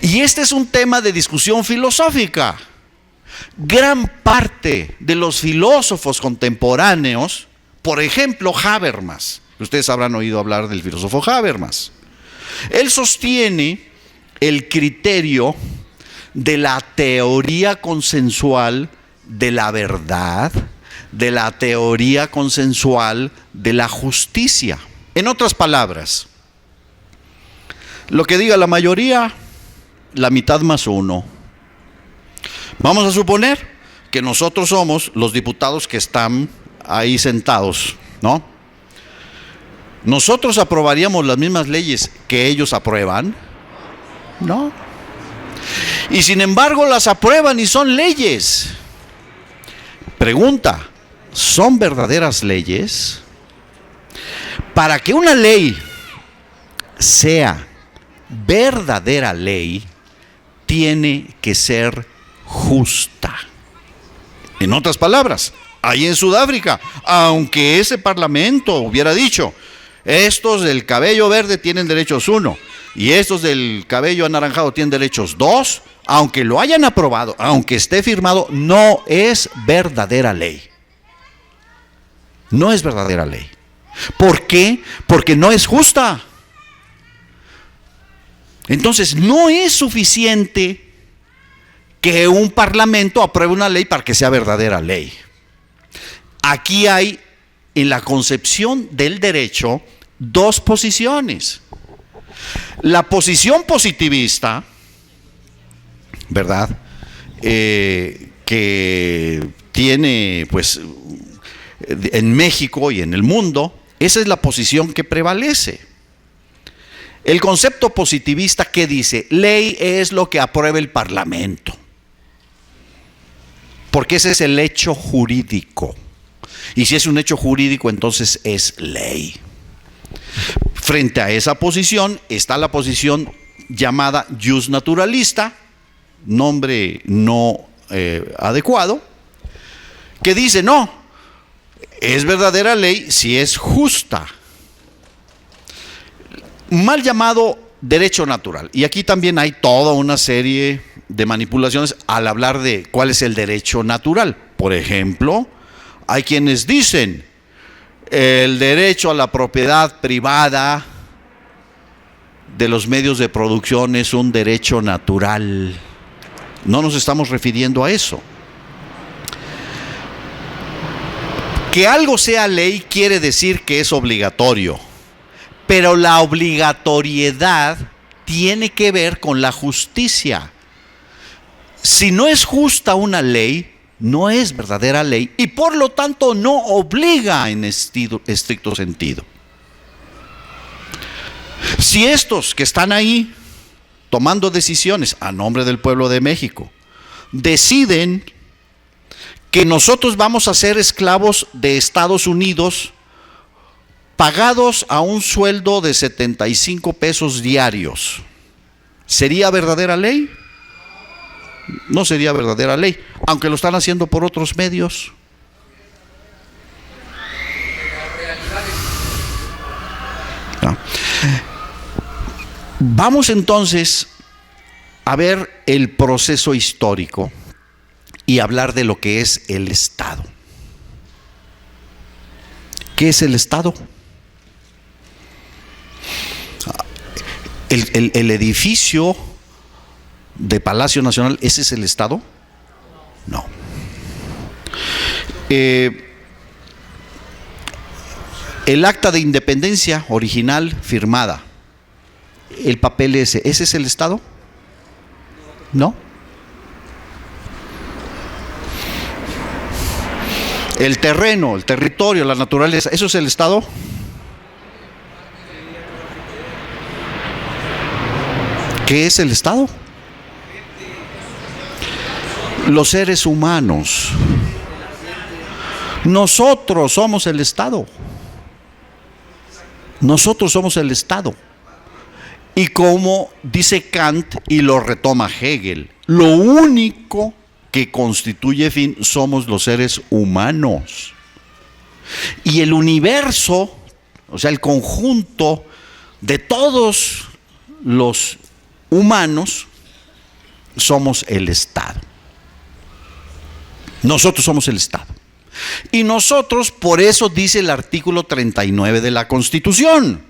Y este es un tema de discusión filosófica. Gran parte de los filósofos contemporáneos, por ejemplo Habermas, ustedes habrán oído hablar del filósofo Habermas, él sostiene el criterio de la teoría consensual de la verdad, de la teoría consensual de la justicia. En otras palabras, lo que diga la mayoría, la mitad más 1. Vamos a suponer que nosotros somos los diputados que están ahí sentados, ¿no? ¿Nosotros aprobaríamos las mismas leyes que ellos aprueban? No. Y sin embargo las aprueban y son leyes. Pregunta, ¿son verdaderas leyes? Para que una ley sea verdadera ley, tiene que ser justa. En otras palabras, ahí en Sudáfrica, aunque ese parlamento hubiera dicho, estos del cabello verde tienen derechos 1 y estos del cabello anaranjado tienen derechos 2, aunque lo hayan aprobado, aunque esté firmado, no es verdadera ley. No es verdadera ley. ¿Por qué? Porque no es justa. Entonces, no es suficiente que un parlamento apruebe una ley para que sea verdadera ley. Aquí hay, en la concepción del derecho, dos posiciones. La posición positivista, ¿verdad? Que tiene, pues, en México y en el mundo, esa es la posición que prevalece. El concepto positivista, ¿qué dice? Ley es lo que aprueba el parlamento, porque ese es el hecho jurídico. Y si es un hecho jurídico, entonces es ley. Frente a esa posición está la posición llamada jus naturalista, nombre no adecuado, que dice no, es verdadera ley si es justa. Mal llamado derecho natural. Y aquí también hay toda una serie de manipulaciones al hablar de cuál es el derecho natural. Por ejemplo, hay quienes dicen el derecho a la propiedad privada de los medios de producción es un derecho natural. No nos estamos refiriendo a eso. Que algo sea ley quiere decir que es obligatorio, pero la obligatoriedad tiene que ver con la justicia. Si no es justa una ley, no es verdadera ley y por lo tanto no obliga en estricto sentido. Si estos que están ahí tomando decisiones a nombre del pueblo de México deciden que nosotros vamos a ser esclavos de Estados Unidos pagados a un sueldo de 75 pesos diarios, ¿sería verdadera ley? No sería verdadera ley, aunque lo están haciendo por otros medios. No. Vamos entonces a ver el proceso histórico y hablar de lo que es el Estado. ¿Qué es el Estado? El edificio de Palacio Nacional, ¿ese es el Estado? No. El acta de independencia original firmada, el papel ¿ese es el Estado? No. El terreno, el territorio, la naturaleza, ¿eso es el Estado? ¿Qué es el Estado? Los seres humanos. Nosotros somos el Estado. Nosotros somos el Estado. Y como dice Kant y lo retoma Hegel, lo único que constituye fin somos los seres humanos. Y el universo, o sea, el conjunto de todos los humanos, somos el Estado. Nosotros somos el Estado. Y nosotros, por eso dice el artículo 39 de la Constitución,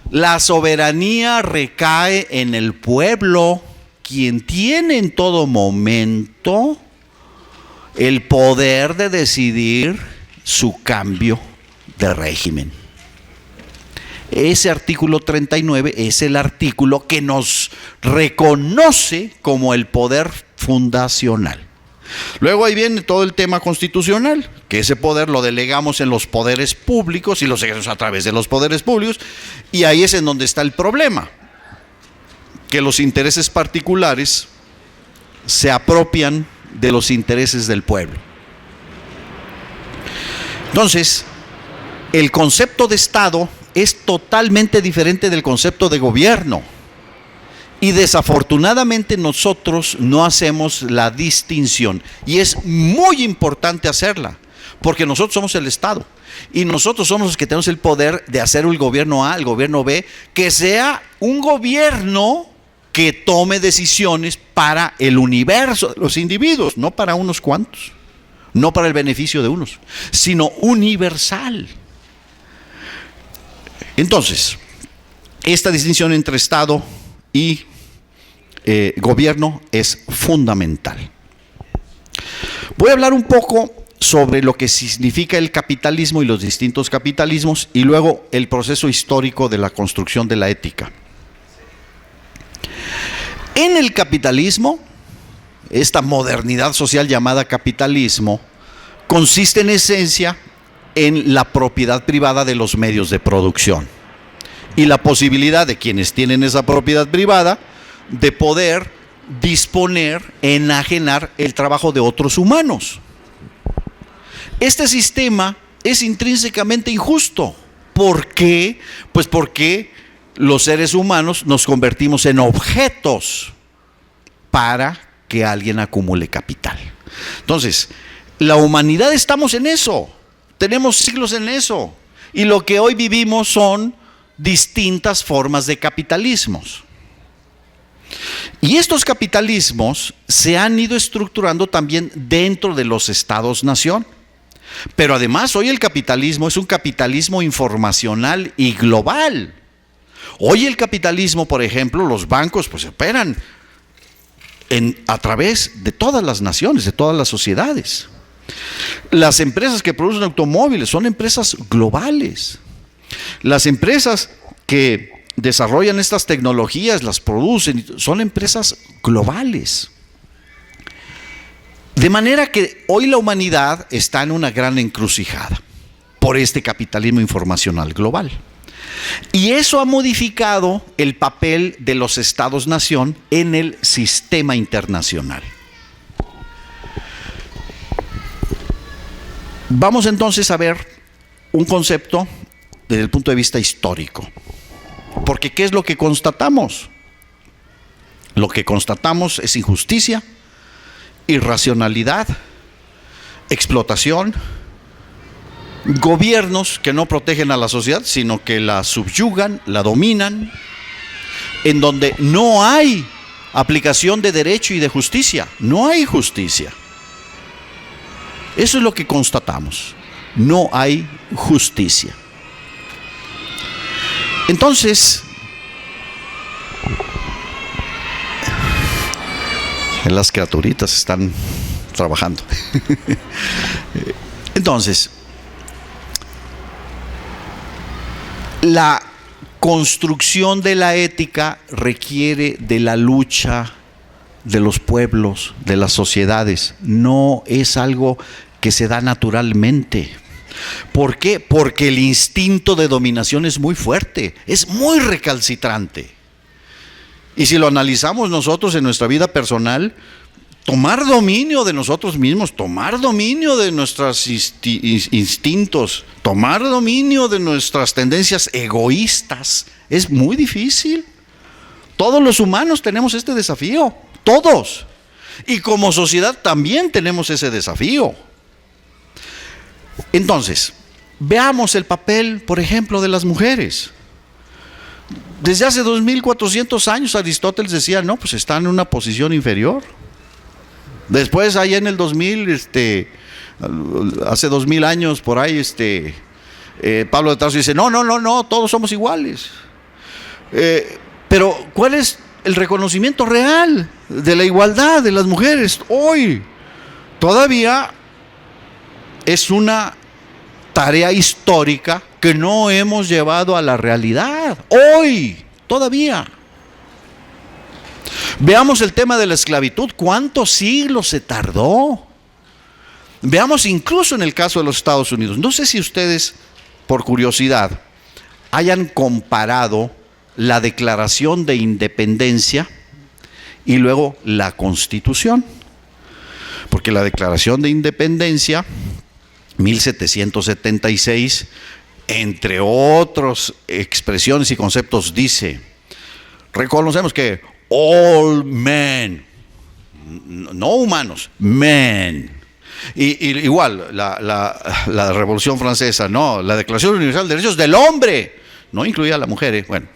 la soberanía recae en el pueblo, quien tiene en todo momento el poder de decidir su cambio de régimen. Ese artículo 39 es el artículo que nos reconoce como el poder fundacional. Luego ahí viene todo el tema constitucional, que ese poder lo delegamos en los poderes públicos y lo ejercemos a través de los poderes públicos, y ahí es en donde está el problema, que los intereses particulares se apropian de los intereses del pueblo. Entonces, el concepto de Estado es totalmente diferente del concepto de gobierno. Y desafortunadamente nosotros no hacemos la distinción. Y es muy importante hacerla, porque nosotros somos el Estado. Y nosotros somos los que tenemos el poder de hacer el gobierno A, el gobierno B, que sea un gobierno que tome decisiones para el universo de los individuos, no para unos cuantos, no para el beneficio de unos, sino universal. Entonces, esta distinción entre Estado y gobierno es fundamental. Voy a hablar un poco sobre lo que significa el capitalismo y los distintos capitalismos, y luego el proceso histórico de la construcción de la ética. En el capitalismo, esta modernidad social llamada capitalismo, consiste en esencia en la propiedad privada de los medios de producción y la posibilidad de quienes tienen esa propiedad privada de poder disponer, enajenar el trabajo de otros humanos. Este sistema es intrínsecamente injusto. ¿Por qué? Pues porque los seres humanos nos convertimos en objetos para que alguien acumule capital. Entonces, la humanidad estamos en eso, tenemos siglos en eso, y lo que hoy vivimos son distintas formas de capitalismos. Y estos capitalismos se han ido estructurando también dentro de los estados-nación. Pero además hoy el capitalismo es un capitalismo informacional y global. Hoy el capitalismo, por ejemplo, los bancos pues operan a través de todas las naciones, de todas las sociedades. Las empresas que producen automóviles son empresas globales. Las empresas que desarrollan estas tecnologías, las producen, son empresas globales. De manera que hoy la humanidad está en una gran encrucijada por este capitalismo informacional global. Y eso ha modificado el papel de los estados-nación en el sistema internacional. Vamos entonces a ver un concepto desde el punto de vista histórico. Porque ¿qué es lo que constatamos? Lo que constatamos es injusticia, irracionalidad, explotación, gobiernos que no protegen a la sociedad, sino que la subyugan, la dominan, en donde no hay aplicación de derecho y de justicia, no hay justicia. Eso es lo que constatamos, no hay justicia. Entonces, las criaturitas están trabajando. Entonces, la construcción de la ética requiere de la lucha de los pueblos, de las sociedades. No es algo que se da naturalmente. ¿Por qué? Porque el instinto de dominación es muy fuerte, es muy recalcitrante. Y si lo analizamos nosotros en nuestra vida personal, tomar dominio de nosotros mismos, tomar dominio de nuestros instintos, tomar dominio de nuestras tendencias egoístas, es muy difícil. Todos los humanos tenemos este desafío, todos. Y como sociedad también tenemos ese desafío. Entonces, veamos el papel, por ejemplo, de las mujeres. Desde hace 2400 años Aristóteles decía, no, pues están en una posición inferior. Después, allá en el 2000, hace 2000 años por ahí, Pablo de Tarso dice, no, todos somos iguales. Pero, ¿cuál es el reconocimiento real de la igualdad de las mujeres hoy? Todavía es una tarea histórica que no hemos llevado a la realidad. Hoy, todavía. Veamos el tema de la esclavitud. ¿Cuántos siglos se tardó? Veamos incluso en el caso de los Estados Unidos. No sé si ustedes, por curiosidad, hayan comparado la Declaración de Independencia y luego la Constitución. Porque la Declaración de Independencia, 1776, entre otras expresiones y conceptos, dice: reconocemos que all men, no humanos, men. Y igual, la Revolución Francesa, no, la Declaración Universal de Derechos del Hombre, no incluía a la mujer, bueno.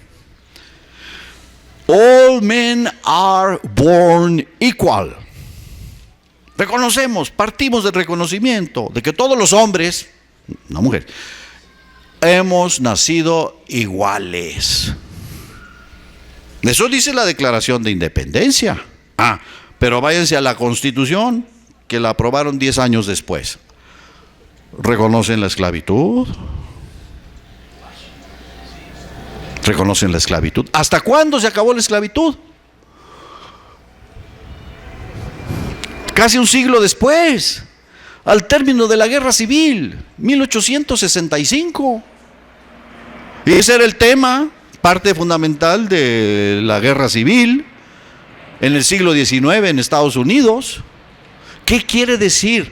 All men are born equal. Reconocemos, partimos del reconocimiento de que todos los hombres, no mujeres, hemos nacido iguales. Eso dice la Declaración de Independencia. Pero váyanse a la Constitución, que la aprobaron 10 años después. ¿Reconocen la esclavitud? ¿Reconocen la esclavitud? ¿Hasta cuándo se acabó la esclavitud? Casi un siglo después, al término de la Guerra Civil, 1865. Y ese era el tema, parte fundamental de la Guerra Civil en el siglo XIX en Estados Unidos. ¿Qué quiere decir?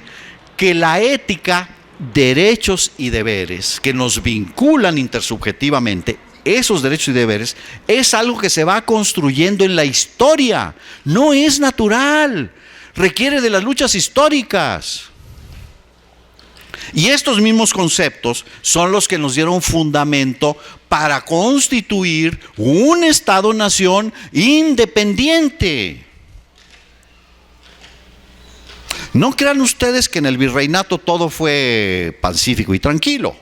Que la ética, derechos y deberes que nos vinculan intersubjetivamente, esos derechos y deberes, es algo que se va construyendo en la historia, no es natural, requiere de las luchas históricas. Y estos mismos conceptos son los que nos dieron fundamento para constituir un Estado-nación independiente. No crean ustedes que en el virreinato todo fue pacífico y tranquilo.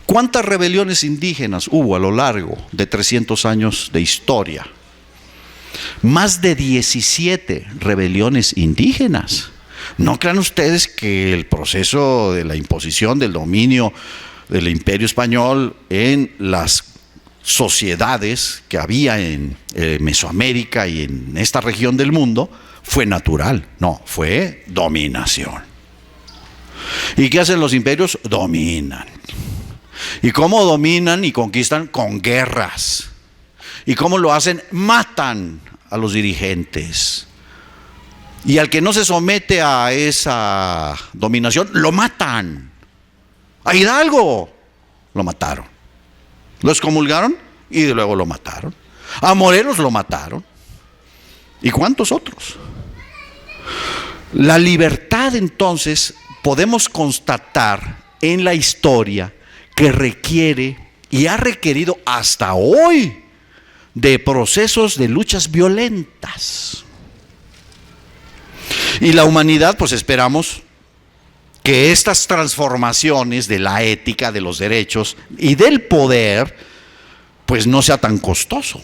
¿Cuántas rebeliones indígenas hubo a lo largo de 300 años de historia? Más de 17 rebeliones indígenas. No crean ustedes que el proceso de la imposición del dominio del Imperio Español en las sociedades que había en Mesoamérica y en esta región del mundo fue natural. No, fue dominación. ¿Y qué hacen los imperios? Dominan. ¿Y cómo dominan y conquistan? Con guerras. ¿Y cómo lo hacen? Matan a los dirigentes. Y al que no se somete a esa dominación, lo matan. A Hidalgo lo mataron. Lo excomulgaron y luego lo mataron. A Morelos lo mataron. ¿Y cuántos otros? La libertad, entonces, podemos constatar en la historia que requiere y ha requerido hasta hoy de procesos de luchas violentas. Y la humanidad, pues esperamos que estas transformaciones de la ética, de los derechos y del poder, pues no sea tan costoso.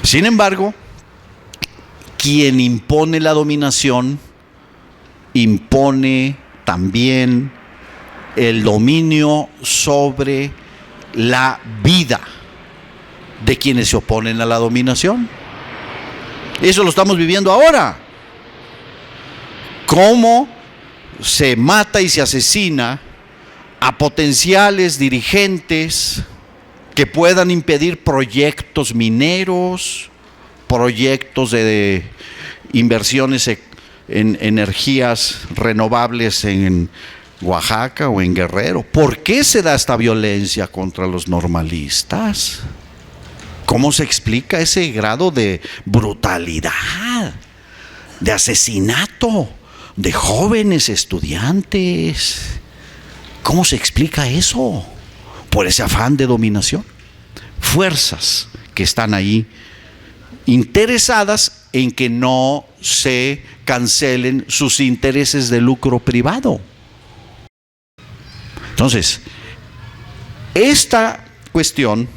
Sin embargo, quien impone la dominación, impone también el dominio sobre la vida de quienes se oponen a la dominación. Eso lo estamos viviendo ahora. Cómo se mata y se asesina a potenciales dirigentes que puedan impedir proyectos mineros, proyectos de inversiones en energías renovables en Oaxaca o en Guerrero. ¿Por qué se da esta violencia contra los normalistas? ¿Cómo se explica ese grado de brutalidad, de asesinato de jóvenes estudiantes? ¿Cómo se explica eso? Por ese afán de dominación. Fuerzas que están ahí interesadas en que no se cancelen sus intereses de lucro privado. Entonces, esta cuestión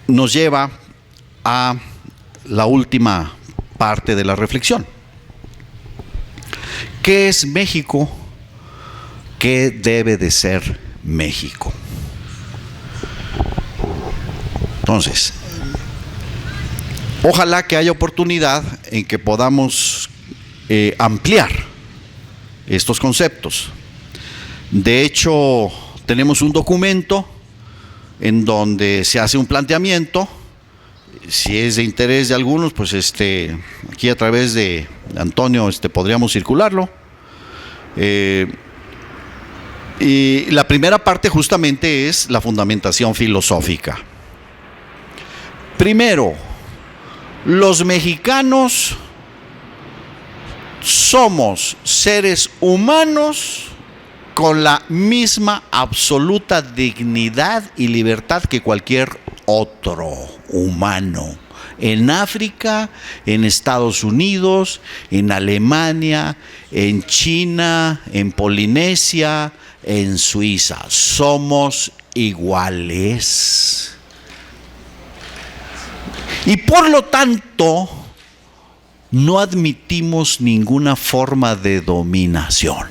nos lleva a la última parte de la reflexión. ¿Qué es México? ¿Qué debe de ser México? Entonces, ojalá que haya oportunidad en que podamos ampliar estos conceptos. De hecho, tenemos un documento en donde se hace un planteamiento. Si es de interés de algunos, pues aquí a través de Antonio podríamos circularlo. Y la primera parte justamente es la fundamentación filosófica. Primero, los mexicanos somos seres humanos con la misma absoluta dignidad y libertad que cualquier otro humano. En África, en Estados Unidos, en Alemania, en China, en Polinesia, en Suiza. Somos iguales. Y por lo tanto, no admitimos ninguna forma de dominación.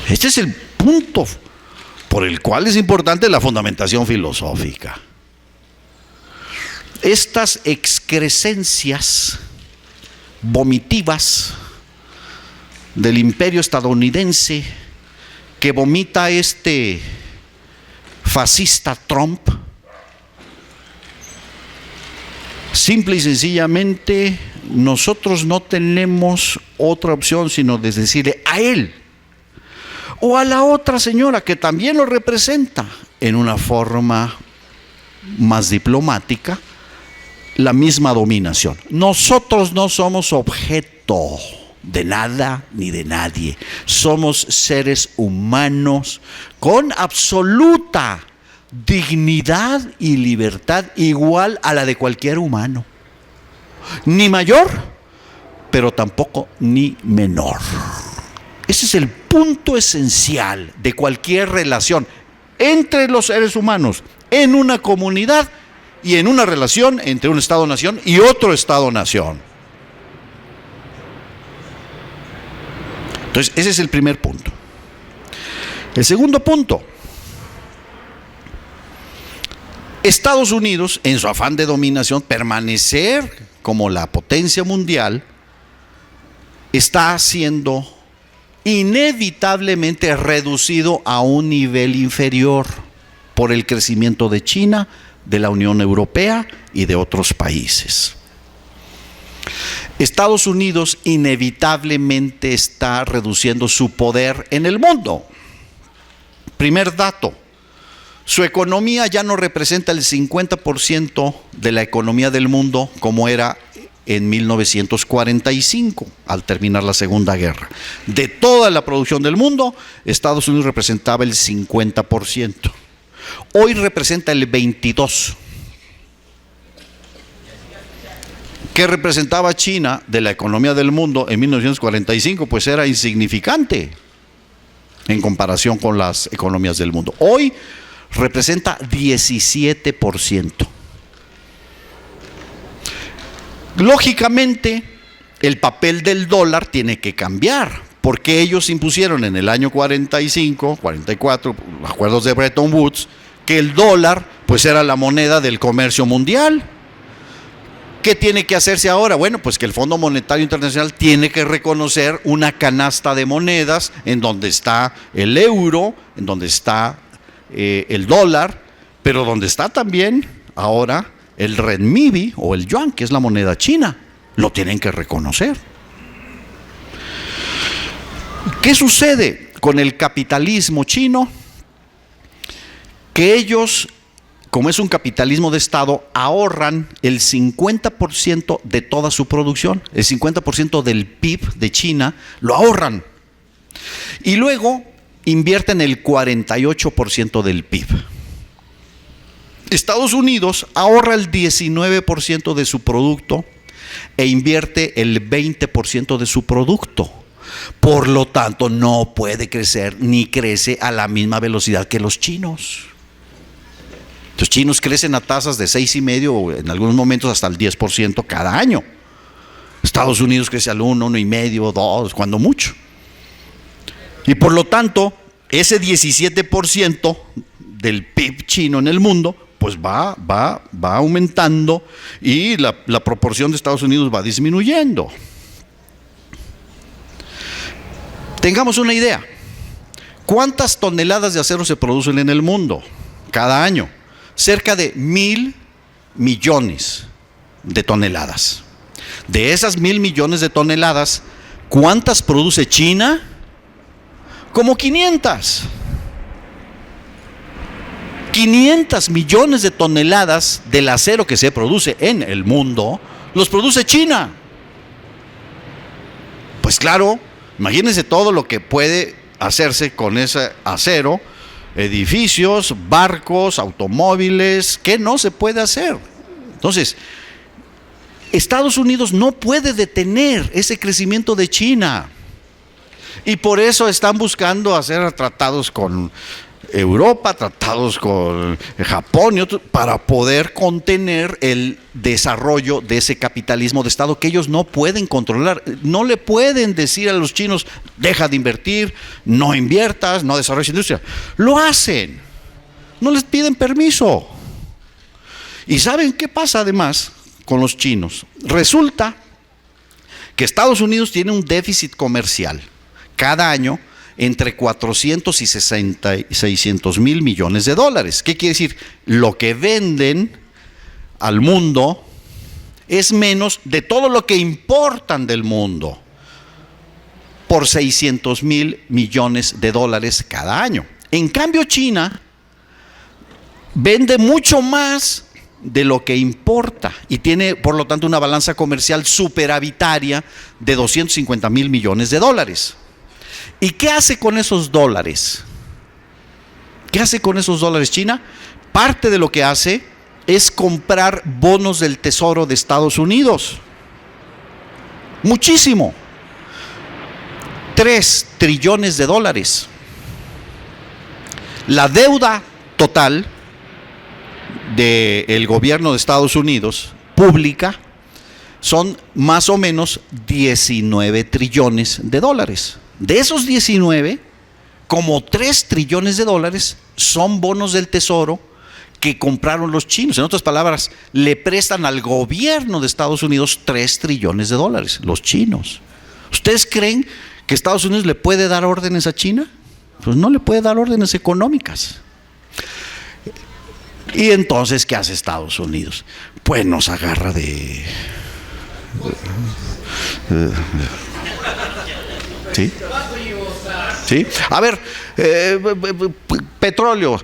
Este es el punto por el cual es importante la fundamentación filosófica. Estas excrescencias vomitivas del imperio estadounidense que vomita este fascista Trump, simple y sencillamente nosotros no tenemos otra opción sino de decirle a él o a la otra señora que también lo representa en una forma más diplomática, la misma dominación. Nosotros no somos objeto de nada ni de nadie. Somos seres humanos con absoluta dignidad y libertad igual a la de cualquier humano. Ni mayor, pero tampoco ni menor. Ese es el punto esencial de cualquier relación entre los seres humanos, en una comunidad y en una relación entre un Estado-nación y otro Estado-nación. Entonces, ese es el primer punto. El segundo punto: Estados Unidos, en su afán de dominación, permanecer como la potencia mundial, está siendo inevitablemente reducido a un nivel inferior por el crecimiento de China, de la Unión Europea y de otros países. Estados Unidos inevitablemente está reduciendo su poder en el mundo. Primer dato: su economía ya no representa el 50% de la economía del mundo como era en 1945, al terminar la Segunda Guerra. De toda la producción del mundo, Estados Unidos representaba el 50%. Hoy representa el 22%. ¿Qué representaba China de la economía del mundo en 1945? Pues era insignificante en comparación con las economías del mundo. Hoy representa 17%. Lógicamente, el papel del dólar tiene que cambiar, porque ellos impusieron en el año 45, 44, los acuerdos de Bretton Woods, que el dólar pues era la moneda del comercio mundial. ¿Qué tiene que hacerse ahora? Bueno, pues que el Fondo Monetario Internacional tiene que reconocer una canasta de monedas en donde está el euro, en donde está el dólar, pero donde está también ahora el renminbi o el yuan, que es la moneda china. Lo tienen que reconocer. ¿Qué sucede con el capitalismo chino? Que ellos, como es un capitalismo de Estado, ahorran el 50% de toda su producción, el 50% del PIB de China, lo ahorran. Y luego invierten el 48% del PIB. Estados Unidos ahorra el 19% de su producto e invierte el 20% de su producto. Por lo tanto, no puede crecer ni crece a la misma velocidad que los chinos. Los chinos crecen a tasas de 6,5% o en algunos momentos hasta el 10% cada año. Estados Unidos crece al 1, 1,5%, 2%, cuando mucho. Y por lo tanto, ese 17% del PIB chino en el mundo pues va aumentando y la proporción de Estados Unidos va disminuyendo. Tengamos una idea. ¿Cuántas toneladas de acero se producen en el mundo cada año? Cerca de 1,000 millones de toneladas. De esas 1,000 millones de toneladas, ¿cuántas produce China? Como 500. 500 millones de toneladas del acero que se produce en el mundo, los produce China. Pues claro, imagínense todo lo que puede hacerse con ese acero, edificios, barcos, automóviles, ¿qué no se puede hacer? Entonces, Estados Unidos no puede detener ese crecimiento de China. Y por eso están buscando hacer tratados con Europa, tratados con Japón y otros, para poder contener el desarrollo de ese capitalismo de Estado que ellos no pueden controlar. No le pueden decir a los chinos, deja de invertir, no inviertas, no desarrolles industria. Lo hacen, no les piden permiso. ¿Y saben qué pasa además con los chinos? Resulta que Estados Unidos tiene un déficit comercial cada año entre 400 y 600 mil millones de dólares. ¿Qué quiere decir? Lo que venden al mundo es menos de todo lo que importan del mundo, por 600 mil millones de dólares cada año. En cambio, China vende mucho más de lo que importa y tiene, por lo tanto, una balanza comercial superavitaria de 250 mil millones de dólares. ¿Y qué hace con esos dólares? ¿Qué hace con esos dólares China? Parte de lo que hace es comprar bonos del Tesoro de Estados Unidos. Muchísimo. 3 trillones de dólares. La deuda total del gobierno de Estados Unidos, pública, son más o menos 19 trillones de dólares. De esos 19, como 3 trillones de dólares son bonos del Tesoro que compraron los chinos. En otras palabras, le prestan al gobierno de Estados Unidos 3 trillones de dólares, los chinos. ¿Ustedes creen que Estados Unidos le puede dar órdenes a China? Pues no le puede dar órdenes económicas. Y entonces, ¿qué hace Estados Unidos? Pues nos agarra de... ¿Sí? ¿Sí? A ver, petróleo,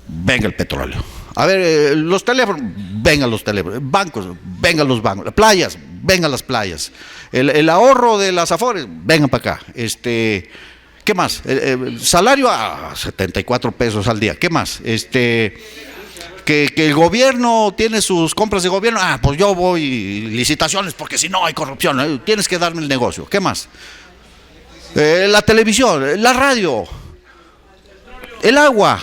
venga el petróleo. A ver, los teléfonos, vengan los teléfonos. Bancos, vengan los bancos. Playas, vengan las playas. El ahorro de las afores, vengan para acá. ¿Qué más? Salario a 74 pesos al día. ¿Qué más? Que el gobierno tiene sus compras de gobierno. Pues yo voy licitaciones porque si no hay corrupción. Tienes que darme el negocio. ¿Qué más? La televisión, la radio, el agua,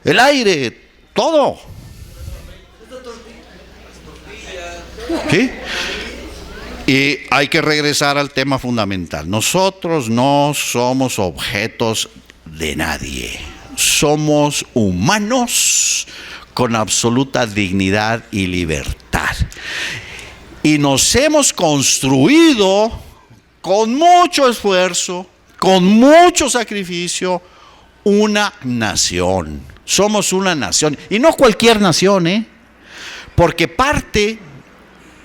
el aire, todo. ¿Sí? Y hay que regresar al tema fundamental. Nosotros no somos objetos de nadie. Somos humanos con absoluta dignidad y libertad. Y nos hemos construido con mucho esfuerzo, con mucho sacrificio, una nación. Somos una nación, y no cualquier nación, porque parte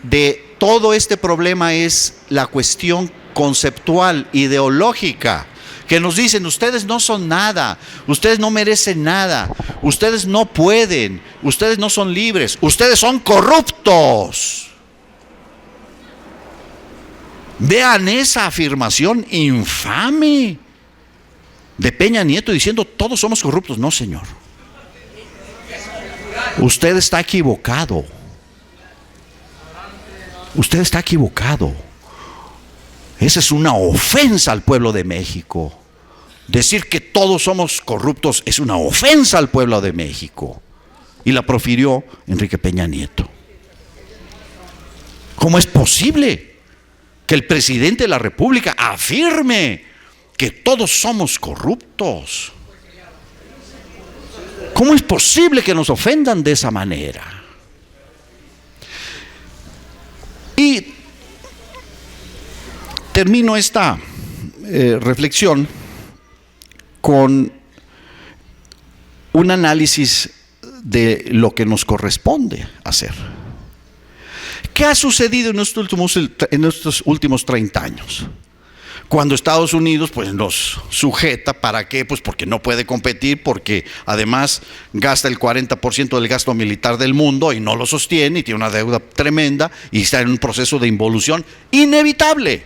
de todo este problema es la cuestión conceptual, ideológica, que nos dicen: ustedes no son nada, ustedes no merecen nada, ustedes no pueden, ustedes no son libres, ustedes son corruptos. Vean esa afirmación infame de Peña Nieto diciendo: todos somos corruptos. No, señor. Usted está equivocado. Usted está equivocado. Esa es una ofensa al pueblo de México. Decir que todos somos corruptos es una ofensa al pueblo de México. Y la profirió Enrique Peña Nieto. ¿Cómo es posible que el presidente de la República afirme que todos somos corruptos? ¿Cómo es posible que nos ofendan de esa manera? Y termino esta reflexión con un análisis de lo que nos corresponde hacer. ¿Qué ha sucedido en estos últimos 30 años? Cuando Estados Unidos pues nos sujeta, ¿para qué? Pues porque no puede competir, porque además gasta el 40% del gasto militar del mundo y no lo sostiene y tiene una deuda tremenda y está en un proceso de involución inevitable.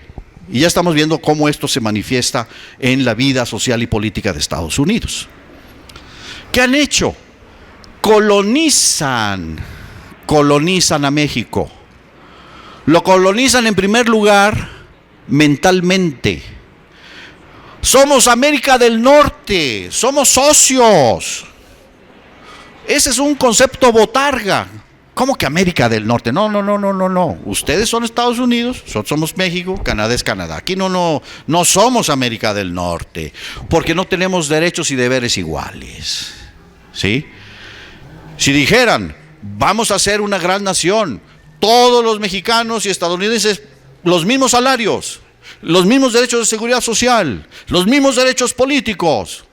Y ya estamos viendo cómo esto se manifiesta en la vida social y política de Estados Unidos. ¿Qué han hecho? Colonizan a México. Lo colonizan en primer lugar mentalmente. Somos América del Norte, somos socios. Ese es un concepto botarga. ¿Cómo que América del Norte? No. Ustedes son Estados Unidos, nosotros somos México, Canadá es Canadá. Aquí no somos América del Norte, porque no tenemos derechos y deberes iguales. ¿Sí? Si dijeran, vamos a ser una gran nación, todos los mexicanos y estadounidenses, los mismos salarios, los mismos derechos de seguridad social, los mismos derechos políticos.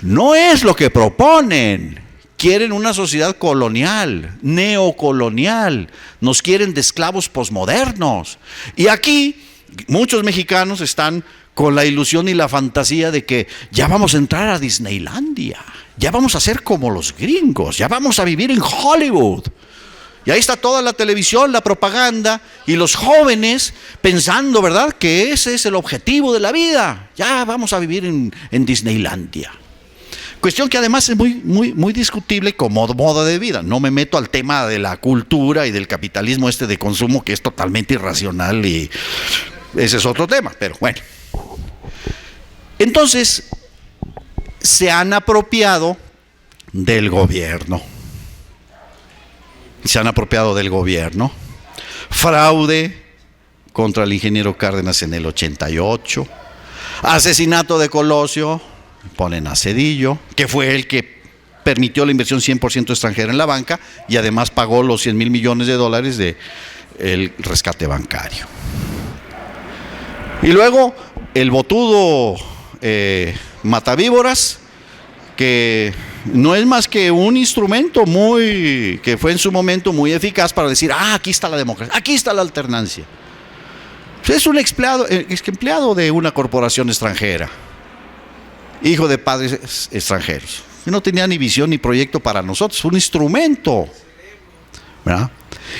No es lo que proponen. Quieren una sociedad colonial, neocolonial. Nos quieren de esclavos posmodernos. Y aquí muchos mexicanos están con la ilusión y la fantasía de que ya vamos a entrar a Disneylandia, ya vamos a ser como los gringos, ya vamos a vivir en Hollywood. Y ahí está toda la televisión, la propaganda, y los jóvenes pensando, ¿verdad?, que ese es el objetivo de la vida. Ya vamos a vivir en Disneylandia. Cuestión que además es muy discutible como modo de vida. No me meto al tema de la cultura y del capitalismo de consumo, que es totalmente irracional, y ese es otro tema, pero bueno. Entonces, se han apropiado del gobierno. Fraude contra el ingeniero Cárdenas en el 88, asesinato de Colosio, ponen a Zedillo, que fue el que permitió la inversión 100% extranjera en la banca y además pagó los 100,000 millones de dólares del rescate bancario. Y luego el botudo Matavíboras, que no es más que un instrumento que fue en su momento muy eficaz para decir, aquí está la democracia, aquí está la alternancia. Es un empleado de una corporación extranjera, hijo de padres extranjeros, que no tenía ni visión ni proyecto para nosotros, fue un instrumento, ¿verdad?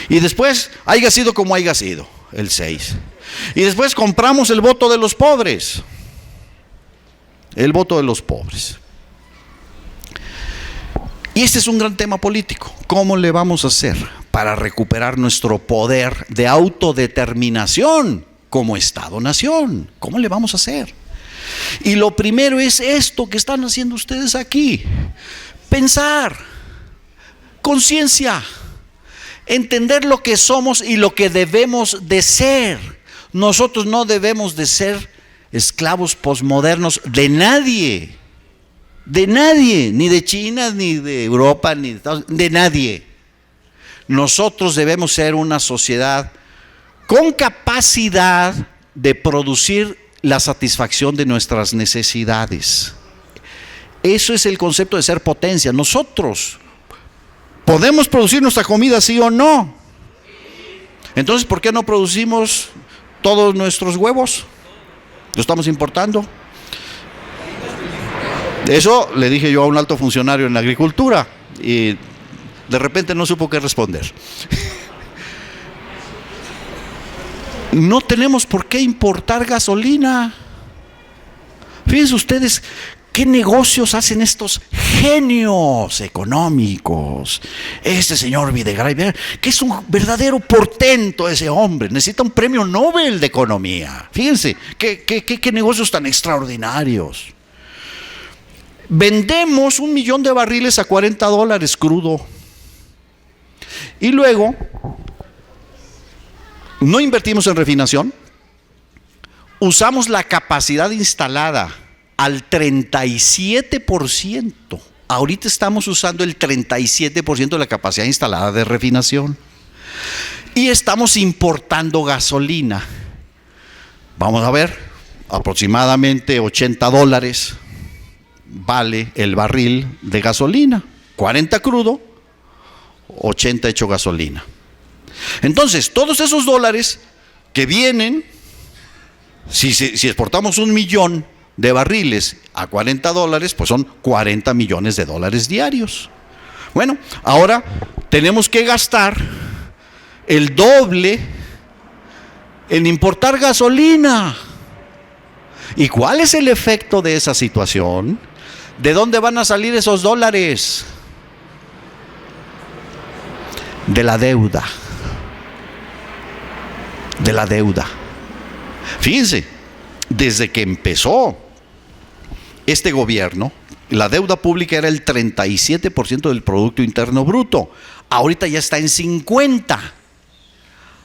Y después, haya sido como haya sido, el 6. Y después compramos el voto de los pobres. Y este es un gran tema político. ¿Cómo le vamos a hacer para recuperar nuestro poder de autodeterminación como Estado-nación? ¿Cómo le vamos a hacer? Y lo primero es esto que están haciendo ustedes aquí. Pensar, conciencia, entender lo que somos y lo que debemos de ser. Nosotros no debemos de ser esclavos posmodernos de nadie. De nadie, ni de China, ni de Europa, ni de nadie. Nosotros debemos ser una sociedad con capacidad de producir la satisfacción de nuestras necesidades. Eso es el concepto de ser potencia. Nosotros podemos producir nuestra comida, sí o no. Entonces, ¿por qué no producimos todos nuestros huevos? ¿Lo estamos importando? Eso le dije yo a un alto funcionario en la agricultura y de repente no supo qué responder. No tenemos por qué importar gasolina. Fíjense ustedes qué negocios hacen estos genios económicos. Este señor Videgaray, que es un verdadero portento ese hombre, necesita un premio Nobel de Economía. Fíjense qué negocios tan extraordinarios. Vendemos 1 millón de barriles a $40 crudo. Y luego, no invertimos en refinación. Usamos la capacidad instalada al 37%. Ahorita estamos usando el 37% de la capacidad instalada de refinación. Y estamos importando gasolina. Vamos a ver, aproximadamente $80 vale el barril de gasolina, 40 crudo, 80 hecho gasolina. Entonces, todos esos dólares que vienen Si exportamos 1 millón de barriles a $40, pues son $40 millones diarios. Bueno, ahora tenemos que gastar el doble en importar gasolina. ¿Y cuál es el efecto de esa situación? ¿De dónde van a salir esos dólares? De la deuda. De la deuda. Fíjense, desde que empezó este gobierno, la deuda pública era el 37% del Producto Interno Bruto. Ahorita ya está en 50%.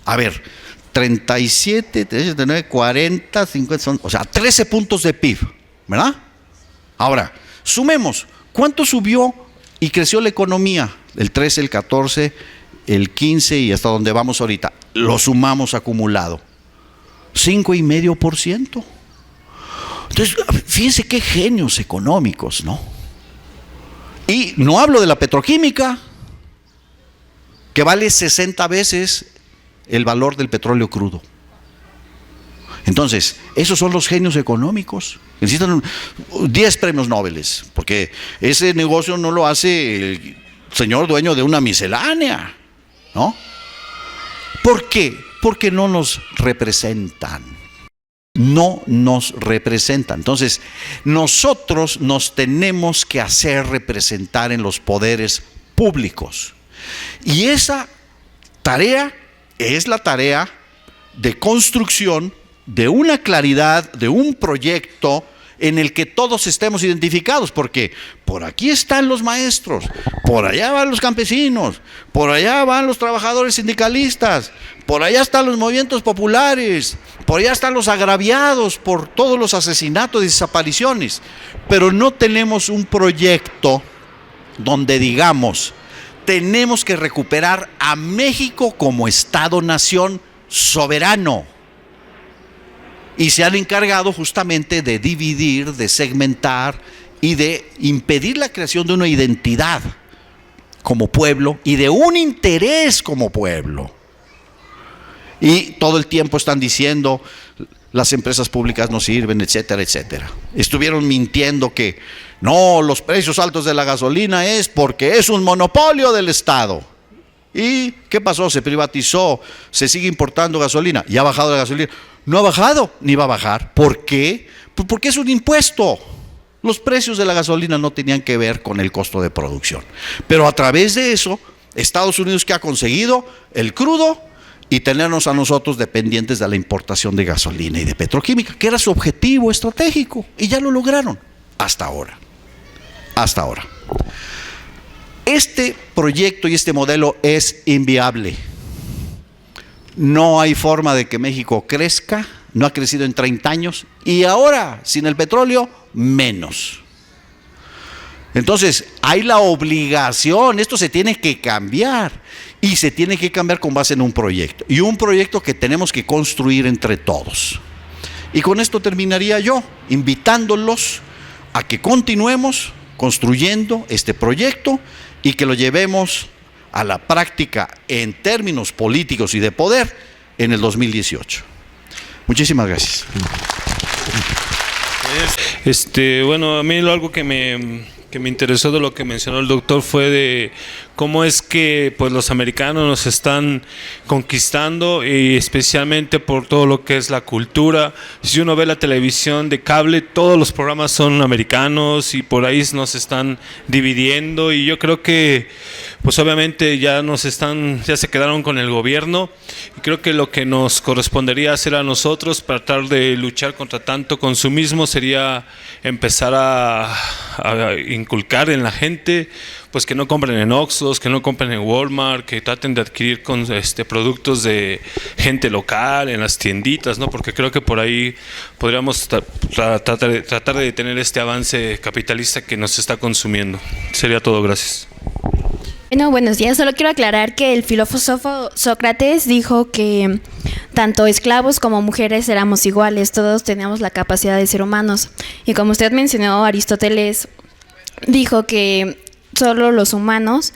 A ver, 37, 39, 40, 50, son, o sea, 13 puntos de PIB, ¿verdad? Ahora, sumemos, ¿cuánto subió y creció la economía? El 13, el 14, el 15 y hasta donde vamos ahorita. Lo sumamos acumulado. 5,5%. Entonces, fíjense qué genios económicos, ¿no? Y no hablo de la petroquímica, que vale 60 veces el valor del petróleo crudo. Entonces, esos son los genios económicos. Necesitan 10 premios Nobel, porque ese negocio no lo hace el señor dueño de una miscelánea, ¿no? ¿Por qué? Porque no nos representan. No nos representan. Entonces, nosotros nos tenemos que hacer representar en los poderes públicos. Y esa tarea es la tarea de construcción de una claridad, de un proyecto en el que todos estemos identificados, porque por aquí están los maestros, por allá van los campesinos, por allá van los trabajadores sindicalistas, por allá están los movimientos populares, por allá están los agraviados por todos los asesinatos y desapariciones, pero no tenemos un proyecto donde digamos, tenemos que recuperar a México como Estado-nación soberano. Y se han encargado justamente de dividir, de segmentar y de impedir la creación de una identidad como pueblo y de un interés como pueblo. Y todo el tiempo están diciendo, las empresas públicas no sirven, etcétera, etcétera. Estuvieron mintiendo que no, los precios altos de la gasolina es porque es un monopolio del Estado. ¿Y qué pasó? Se privatizó, se sigue importando gasolina. ¿Ya ha bajado la gasolina? No ha bajado, ni va a bajar. ¿Por qué? Pues porque es un impuesto. Los precios de la gasolina no tenían que ver con el costo de producción. Pero a través de eso, Estados Unidos, ¿qué ha conseguido? El crudo y tenernos a nosotros dependientes de la importación de gasolina y de petroquímica, que era su objetivo estratégico. Y ya lo lograron. Hasta ahora. Hasta ahora. Este proyecto y este modelo es inviable. No hay forma de que México crezca, no ha crecido en 30 años y ahora, sin el petróleo, menos. Entonces, hay la obligación, esto se tiene que cambiar y se tiene que cambiar con base en un proyecto y un proyecto que tenemos que construir entre todos. Y con esto terminaría yo, invitándolos a que continuemos construyendo este proyecto y que lo llevemos a la práctica en términos políticos y de poder en el 2018. Muchísimas gracias. Bueno, a mí algo que me interesó de lo que mencionó el doctor fue de cómo es que pues los americanos nos están conquistando y especialmente por todo lo que es la cultura. Si uno ve la televisión de cable, todos los programas son americanos y por ahí nos están dividiendo y yo creo que pues obviamente ya se quedaron con el gobierno y creo que lo que nos correspondería hacer a nosotros para tratar de luchar contra tanto consumismo sería empezar a inculcar en la gente pues que no compren en Oxxos, que no compren en Walmart, que traten de adquirir productos de gente local en las tienditas, ¿no? Porque creo que por ahí podríamos tratar de detener este avance capitalista que nos está consumiendo. Sería todo, gracias. Bueno, buenos días. Solo quiero aclarar que el filósofo Sócrates dijo que tanto esclavos como mujeres éramos iguales, todos teníamos la capacidad de ser humanos. Y como usted mencionó, Aristóteles dijo que solo los humanos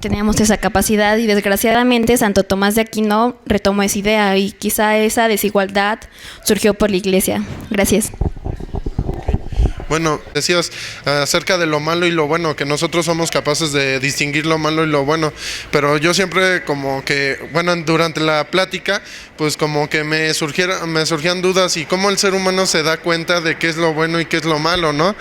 teníamos esa capacidad y desgraciadamente Santo Tomás de Aquino retomó esa idea y quizá esa desigualdad surgió por la Iglesia. Gracias. Bueno, decías acerca de lo malo y lo bueno, que nosotros somos capaces de distinguir lo malo y lo bueno, pero yo siempre como que, bueno, durante la plática, pues como que me surgían dudas y cómo el ser humano se da cuenta de qué es lo bueno y qué es lo malo, ¿no?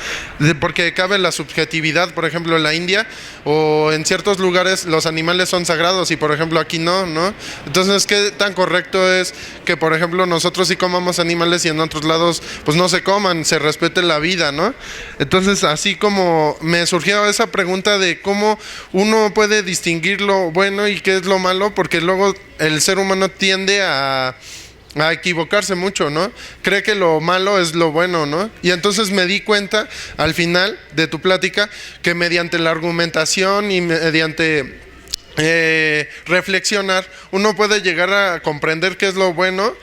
Porque cabe la subjetividad, por ejemplo, en la India o en ciertos lugares los animales son sagrados y por ejemplo aquí no, ¿no? Entonces, ¿qué tan correcto es que, por ejemplo, nosotros sí comamos animales y en otros lados pues no se coman, se respete la vida, ¿no? Entonces, así como me surgió esa pregunta de cómo uno puede distinguir lo bueno y qué es lo malo, porque luego el ser humano tiende a equivocarse mucho, ¿no? Cree que lo malo es lo bueno, ¿no? Y entonces me di cuenta al final de tu plática que mediante la argumentación y mediante reflexionar uno puede llegar a comprender qué es lo bueno.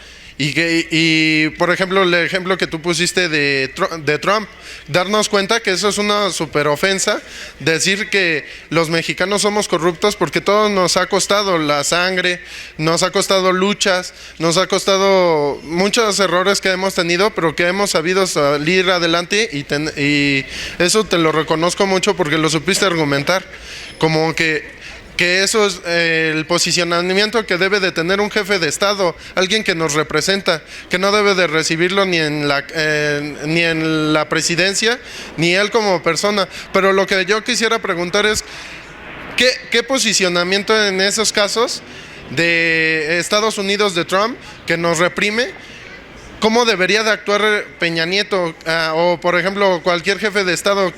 Y por ejemplo, el ejemplo que tú pusiste de Trump, darnos cuenta que eso es una super ofensa, decir que los mexicanos somos corruptos porque todo nos ha costado la sangre, nos ha costado luchas, nos ha costado muchos errores que hemos tenido, pero que hemos sabido salir adelante y eso te lo reconozco mucho porque lo supiste argumentar, como que eso es el posicionamiento que debe de tener un jefe de Estado, alguien que nos representa, que no debe de recibirlo ni en la presidencia, ni él como persona. Pero lo que yo quisiera preguntar es, ¿qué posicionamiento en esos casos de Estados Unidos, de Trump, que nos reprime? ¿Cómo debería de actuar Peña Nieto o, por ejemplo, cualquier jefe de Estado?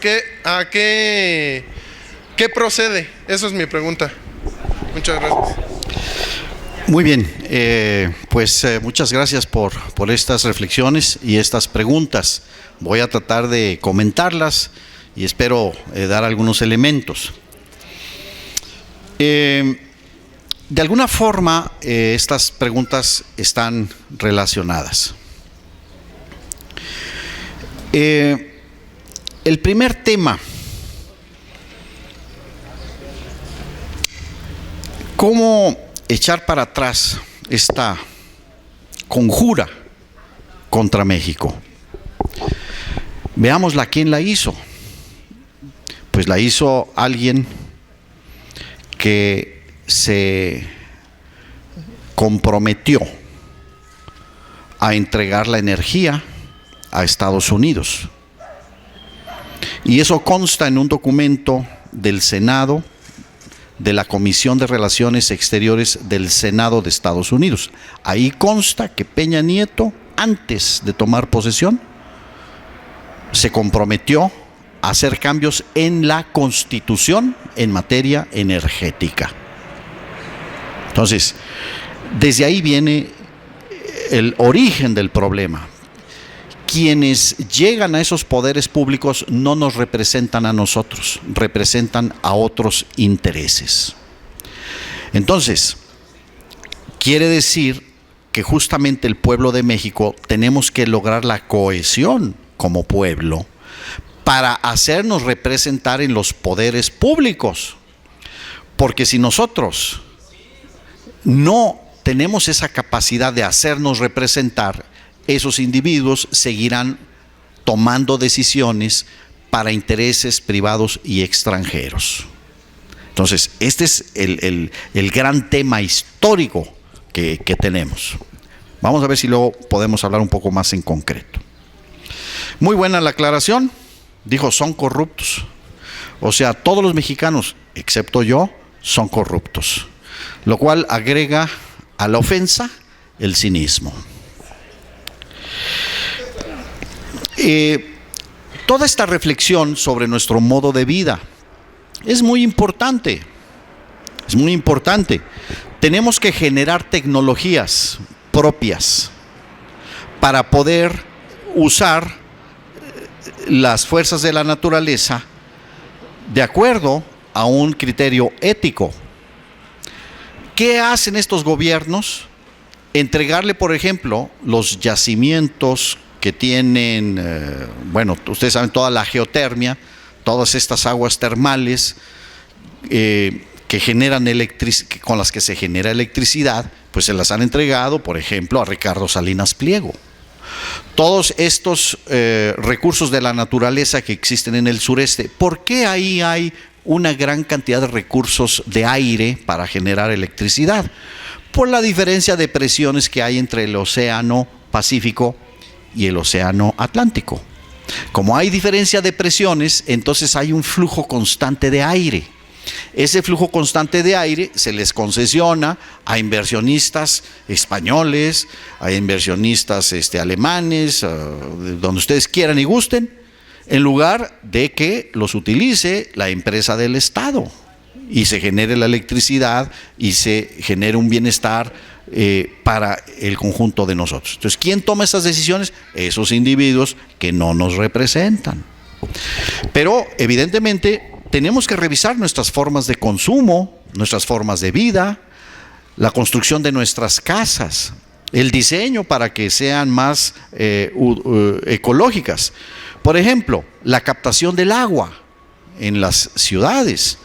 ¿Qué procede? Eso es mi pregunta. Muchas gracias. Muy bien, muchas gracias por estas reflexiones y estas preguntas. Voy a tratar de comentarlas y espero dar algunos elementos. De alguna forma, estas preguntas están relacionadas. El primer tema: ¿cómo echar para atrás esta conjura contra México? Veámosla, ¿quién la hizo? Pues la hizo alguien que se comprometió a entregar la energía a Estados Unidos. Y eso consta en un documento del Senado, de la Comisión de Relaciones Exteriores del Senado de Estados Unidos. Ahí consta que Peña Nieto, antes de tomar posesión, se comprometió a hacer cambios en la Constitución en materia energética. Entonces, desde ahí viene el origen del problema. Quienes llegan a esos poderes públicos no nos representan a nosotros, representan a otros intereses. Entonces, quiere decir que justamente el pueblo de México tenemos que lograr la cohesión como pueblo para hacernos representar en los poderes públicos. Porque si nosotros no tenemos esa capacidad de hacernos representar, esos individuos seguirán tomando decisiones para intereses privados y extranjeros. Entonces, este es el gran tema histórico que tenemos. Vamos a ver si luego podemos hablar un poco más en concreto. Muy buena la aclaración. Dijo, son corruptos. O sea, todos los mexicanos, excepto yo, son corruptos. Lo cual agrega a la ofensa el cinismo. Toda esta reflexión sobre nuestro modo de vida es muy importante. Es muy importante. Tenemos que generar tecnologías propias para poder usar las fuerzas de la naturaleza de acuerdo a un criterio ético. ¿Qué hacen estos gobiernos? Entregarle, por ejemplo, los yacimientos que tienen, ustedes saben, toda la geotermia, todas estas aguas termales, con las que se genera electricidad, pues se las han entregado, por ejemplo, a Ricardo Salinas Pliego. Todos estos recursos de la naturaleza que existen en el sureste, ¿por qué ahí hay una gran cantidad de recursos de aire para generar electricidad? Por la diferencia de presiones que hay entre el océano Pacífico y el océano Atlántico. Como hay diferencia de presiones, entonces hay un flujo constante de aire. Ese flujo constante de aire se les concesiona a inversionistas españoles, a inversionistas alemanes, donde ustedes quieran y gusten, en lugar de que los utilice la empresa del Estado y se genere la electricidad y se genere un bienestar para el conjunto de nosotros. Entonces, ¿quién toma esas decisiones? Esos individuos que no nos representan. Pero, evidentemente, tenemos que revisar nuestras formas de consumo, nuestras formas de vida, la construcción de nuestras casas, el diseño para que sean más ecológicas. Por ejemplo, la captación del agua en las ciudades.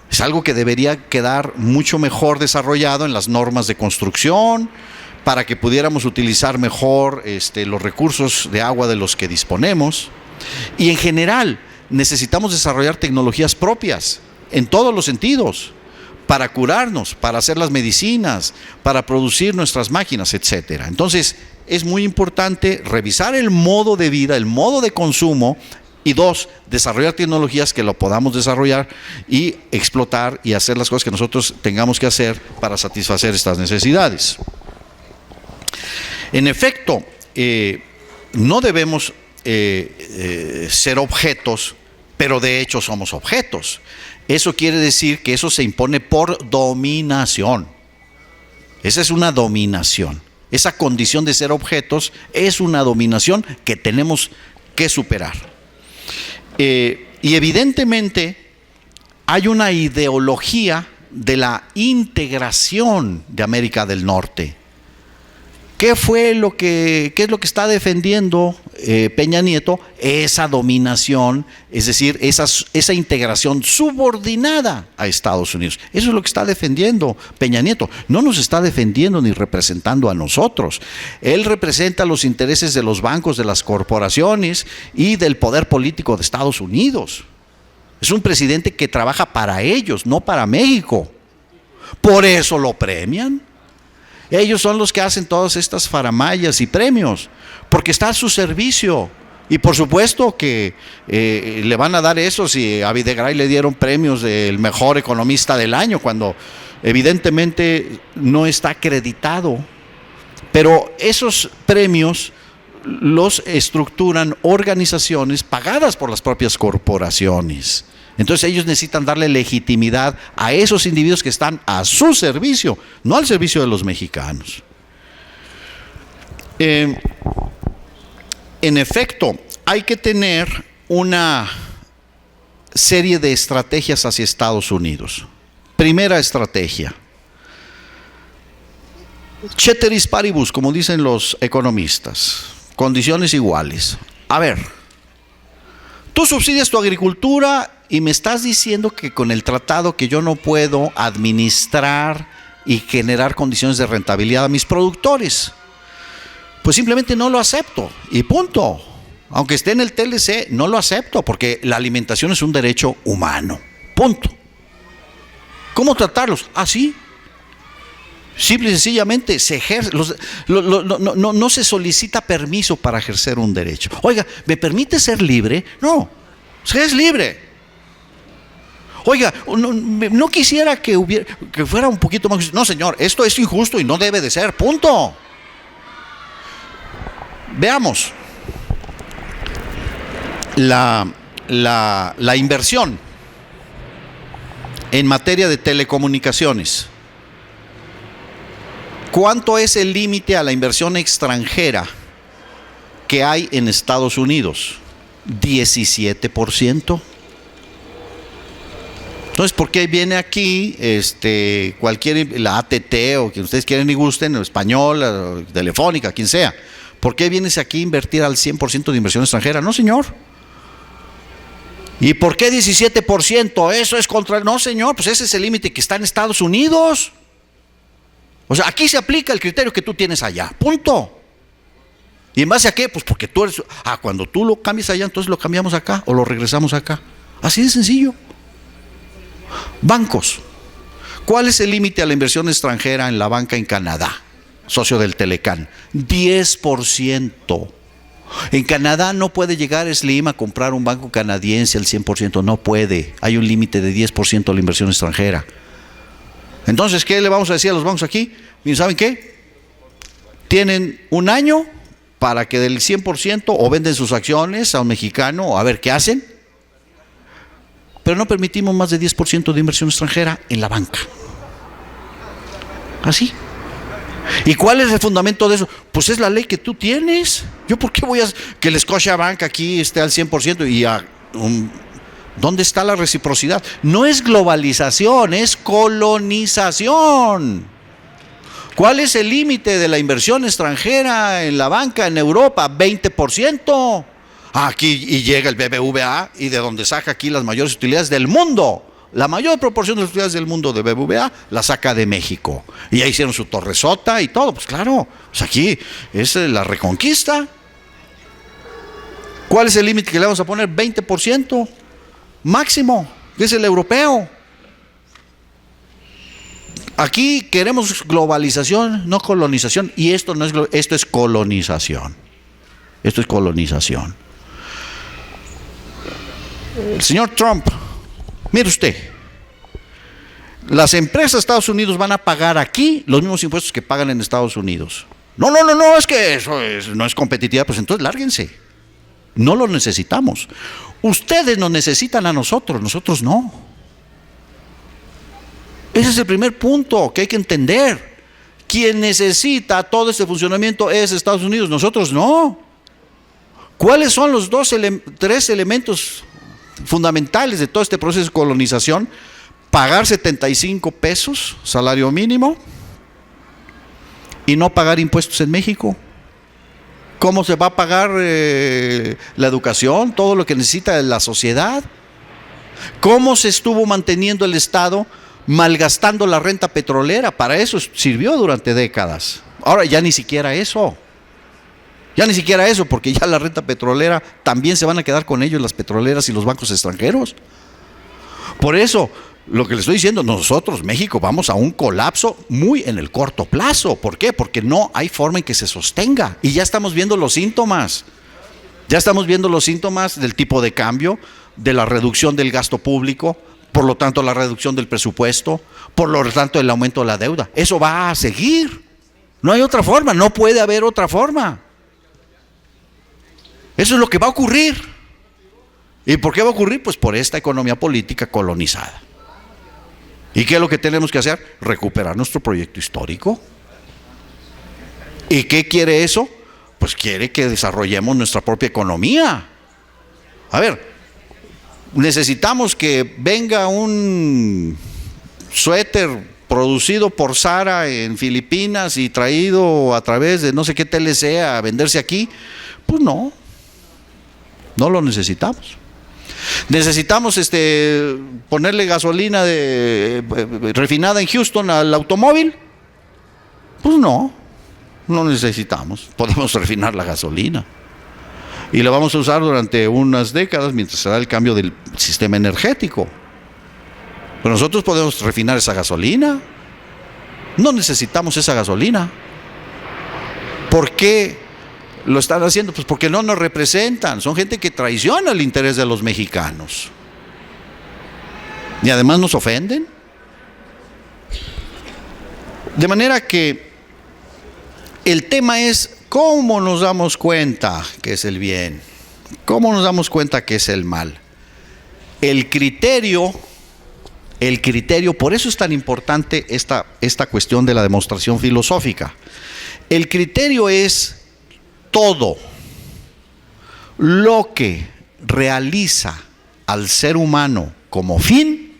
Es algo que debería quedar mucho mejor desarrollado en las normas de construcción, para que pudiéramos utilizar mejor los recursos de agua de los que disponemos. Y en general, necesitamos desarrollar tecnologías propias, en todos los sentidos, para curarnos, para hacer las medicinas, para producir nuestras máquinas, etc. Entonces, es muy importante revisar el modo de vida, el modo de consumo, y dos, desarrollar tecnologías que lo podamos desarrollar y explotar y hacer las cosas que nosotros tengamos que hacer para satisfacer estas necesidades. En efecto, no debemos ser objetos, pero de hecho somos objetos. Eso quiere decir que eso se impone por dominación. Esa es una dominación. Esa condición de ser objetos es una dominación que tenemos que superar. Y evidentemente hay una ideología de la integración de América del Norte. ¿Qué es lo que está defendiendo Peña Nieto? Esa dominación, es decir, esa integración subordinada a Estados Unidos. Eso es lo que está defendiendo Peña Nieto. No nos está defendiendo ni representando a nosotros. Él representa los intereses de los bancos, de las corporaciones y del poder político de Estados Unidos. Es un presidente que trabaja para ellos, no para México. Por eso lo premian. Ellos son los que hacen todas estas faramayas y premios, porque está a su servicio. Y por supuesto que le van a dar eso si a Videgaray le dieron premios del mejor economista del año, cuando evidentemente no está acreditado. Pero esos premios los estructuran organizaciones pagadas por las propias corporaciones. Entonces ellos necesitan darle legitimidad a esos individuos que están a su servicio, no al servicio de los mexicanos. En efecto, hay que tener una serie de estrategias hacia Estados Unidos. Primera estrategia: ceteris paribus, como dicen los economistas, condiciones iguales. A ver, tú subsidias tu agricultura y me estás diciendo que con el tratado que yo no puedo administrar y generar condiciones de rentabilidad a mis productores. Pues simplemente no lo acepto y punto. Aunque esté en el TLC, no lo acepto, porque la alimentación es un derecho humano. Punto. ¿Cómo tratarlos? Así. Simple y sencillamente se ejerce, no se solicita permiso para ejercer un derecho. Oiga, ¿me permite ser libre? No, se es libre. Oiga, no quisiera que fuera un poquito más. No, señor, esto es injusto y no debe de ser. Punto. Veamos. La inversión en materia de telecomunicaciones. ¿Cuánto es el límite a la inversión extranjera que hay en Estados Unidos? 17%. Entonces, ¿por qué viene aquí la ATT o quien ustedes quieren y gusten, o Español, Telefónica, quien sea? ¿Por qué vienes aquí a invertir al 100% de inversión extranjera? No, señor. ¿Y por qué 17%? Eso es contra... No, señor, pues ese es el límite que está en Estados Unidos. O sea, aquí se aplica el criterio que tú tienes allá, punto. ¿Y en base a qué? Pues porque tú eres... cuando tú lo cambias allá, entonces lo cambiamos acá o lo regresamos acá. Así de sencillo. Bancos. ¿Cuál es el límite a la inversión extranjera en la banca en Canadá? Socio del Telecán. 10%. En Canadá no puede llegar Slim a comprar un banco canadiense al 100%, no puede. Hay un límite de 10% a la inversión extranjera. Entonces, ¿qué le vamos a decir a los bancos aquí? Miren, ¿saben qué? Tienen un año para que del 100% o venden sus acciones a un mexicano o a ver qué hacen. Pero no permitimos más de 10% de inversión extranjera en la banca. Así. ¿Y cuál es el fundamento de eso? Pues es la ley que tú tienes. ¿Yo por qué voy a que el Scotiabank aquí esté al 100% y ¿dónde está la reciprocidad? No es globalización, es colonización. ¿Cuál es el límite de la inversión extranjera en la banca en Europa? 20%. Aquí y llega el BBVA y de donde saca aquí las mayores utilidades del mundo. La mayor proporción de las utilidades del mundo de BBVA la saca de México. Y ahí hicieron su torresota y todo. Pues claro, pues aquí es la reconquista. ¿Cuál es el límite que le vamos a poner? 20% máximo, que es el europeo. Aquí queremos globalización, no colonización. Y esto no es, esto es colonización. Esto es colonización. El señor Trump, mire usted, las empresas de Estados Unidos van a pagar aquí los mismos impuestos que pagan en Estados Unidos. No, es que eso no es competitividad, pues entonces lárguense. No lo necesitamos. Ustedes nos necesitan a nosotros no. Ese es el primer punto que hay que entender. Quien necesita todo este funcionamiento es Estados Unidos, nosotros no. ¿Cuáles son los tres elementos fundamentales de todo este proceso de colonización? Pagar 75 pesos, salario mínimo, y no pagar impuestos en México. ¿Cómo se va a pagar la educación, todo lo que necesita la sociedad? ¿Cómo se estuvo manteniendo el Estado malgastando la renta petrolera? Para eso sirvió durante décadas. Ahora ya ni siquiera eso. Porque ya la renta petrolera también se van a quedar con ellos las petroleras y los bancos extranjeros. Por eso, lo que les estoy diciendo, nosotros, México, vamos a un colapso muy en el corto plazo. ¿Por qué? Porque no hay forma en que se sostenga. Y ya estamos viendo los síntomas. Ya estamos viendo los síntomas del tipo de cambio, de la reducción del gasto público, por lo tanto la reducción del presupuesto, por lo tanto el aumento de la deuda. Eso va a seguir. No hay otra forma, no puede haber otra forma. Eso es lo que va a ocurrir. ¿Y por qué va a ocurrir? Pues por esta economía política colonizada. ¿Y qué es lo que tenemos que hacer? Recuperar nuestro proyecto histórico. ¿Y qué quiere eso? Pues quiere que desarrollemos nuestra propia economía. A ver, necesitamos que venga un suéter producido por Zara en Filipinas y traído a través de no sé qué TLC a venderse aquí. Pues no lo necesitamos. Necesitamos ponerle gasolina refinada en Houston al automóvil. Pues no necesitamos. Podemos refinar la gasolina y la vamos a usar durante unas décadas mientras se da el cambio del sistema energético. Pero nosotros podemos refinar esa gasolina. No necesitamos esa gasolina. ¿Por qué lo están haciendo? Pues porque no nos representan. Son gente que traiciona el interés de los mexicanos. Y además nos ofenden. De manera que el tema es cómo nos damos cuenta que es el bien, cómo nos damos cuenta que es el mal. El criterio, por eso es tan importante esta cuestión de la demostración filosófica. El criterio es todo lo que realiza al ser humano como fin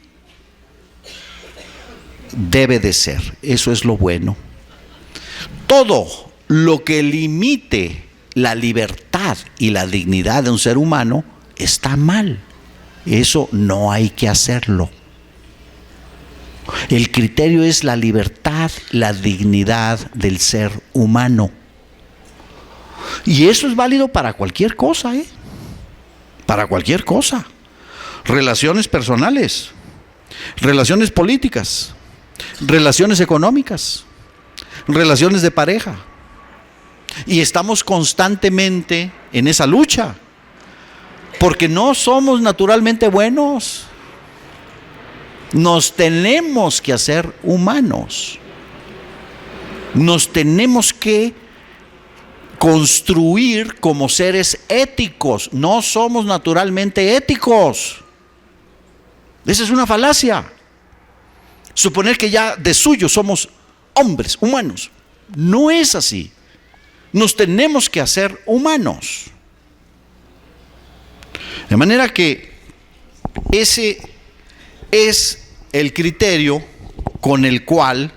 debe de ser. Eso es lo bueno. Todo lo que limite la libertad y la dignidad de un ser humano está mal. Eso no hay que hacerlo. El criterio es la libertad, la dignidad del ser humano. Y eso es válido para cualquier cosa, para cualquier cosa. Relaciones personales, relaciones políticas, relaciones económicas, relaciones de pareja. Y estamos constantemente en esa lucha, porque no somos naturalmente buenos. Nos tenemos que hacer humanos. Nos tenemos que construir como seres éticos. No somos naturalmente éticos. Esa es una falacia. Suponer que ya de suyo somos hombres, humanos. No es así. Nos tenemos que hacer humanos. De manera que ese es el criterio con el cual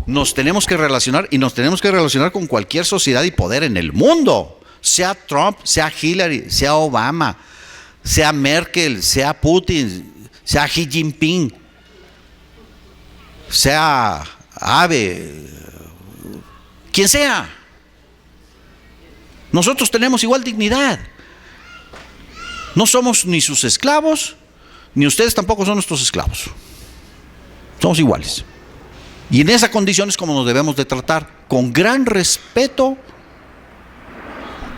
nos tenemos que relacionar, y nos tenemos que relacionar con cualquier sociedad y poder en el mundo, sea Trump, sea Hillary, sea Obama, sea Merkel, sea Putin, sea Xi Jinping, sea Abe, quien sea. Nosotros tenemos igual dignidad. No somos ni sus esclavos, ni ustedes tampoco son nuestros esclavos. Somos iguales. Y en esa condición es como nos debemos de tratar, con gran respeto,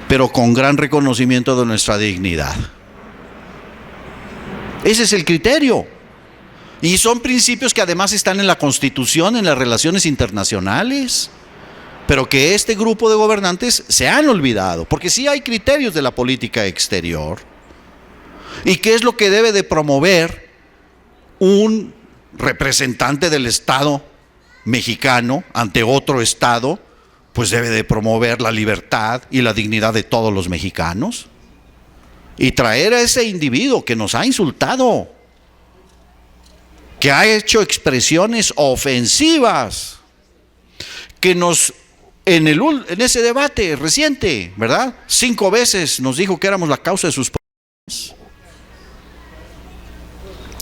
pero con gran reconocimiento de nuestra dignidad. Ese es el criterio. Y son principios que además están en la Constitución, en las relaciones internacionales, pero que este grupo de gobernantes se han olvidado, porque sí hay criterios de la política exterior. ¿Y qué es lo que debe de promover un representante del Estado mexicano ante otro Estado? Pues debe de promover la libertad y la dignidad de todos los mexicanos, y traer a ese individuo que nos ha insultado, que ha hecho expresiones ofensivas, que nos, en ese debate reciente, ¿verdad?, 5 veces nos dijo que éramos la causa de sus problemas.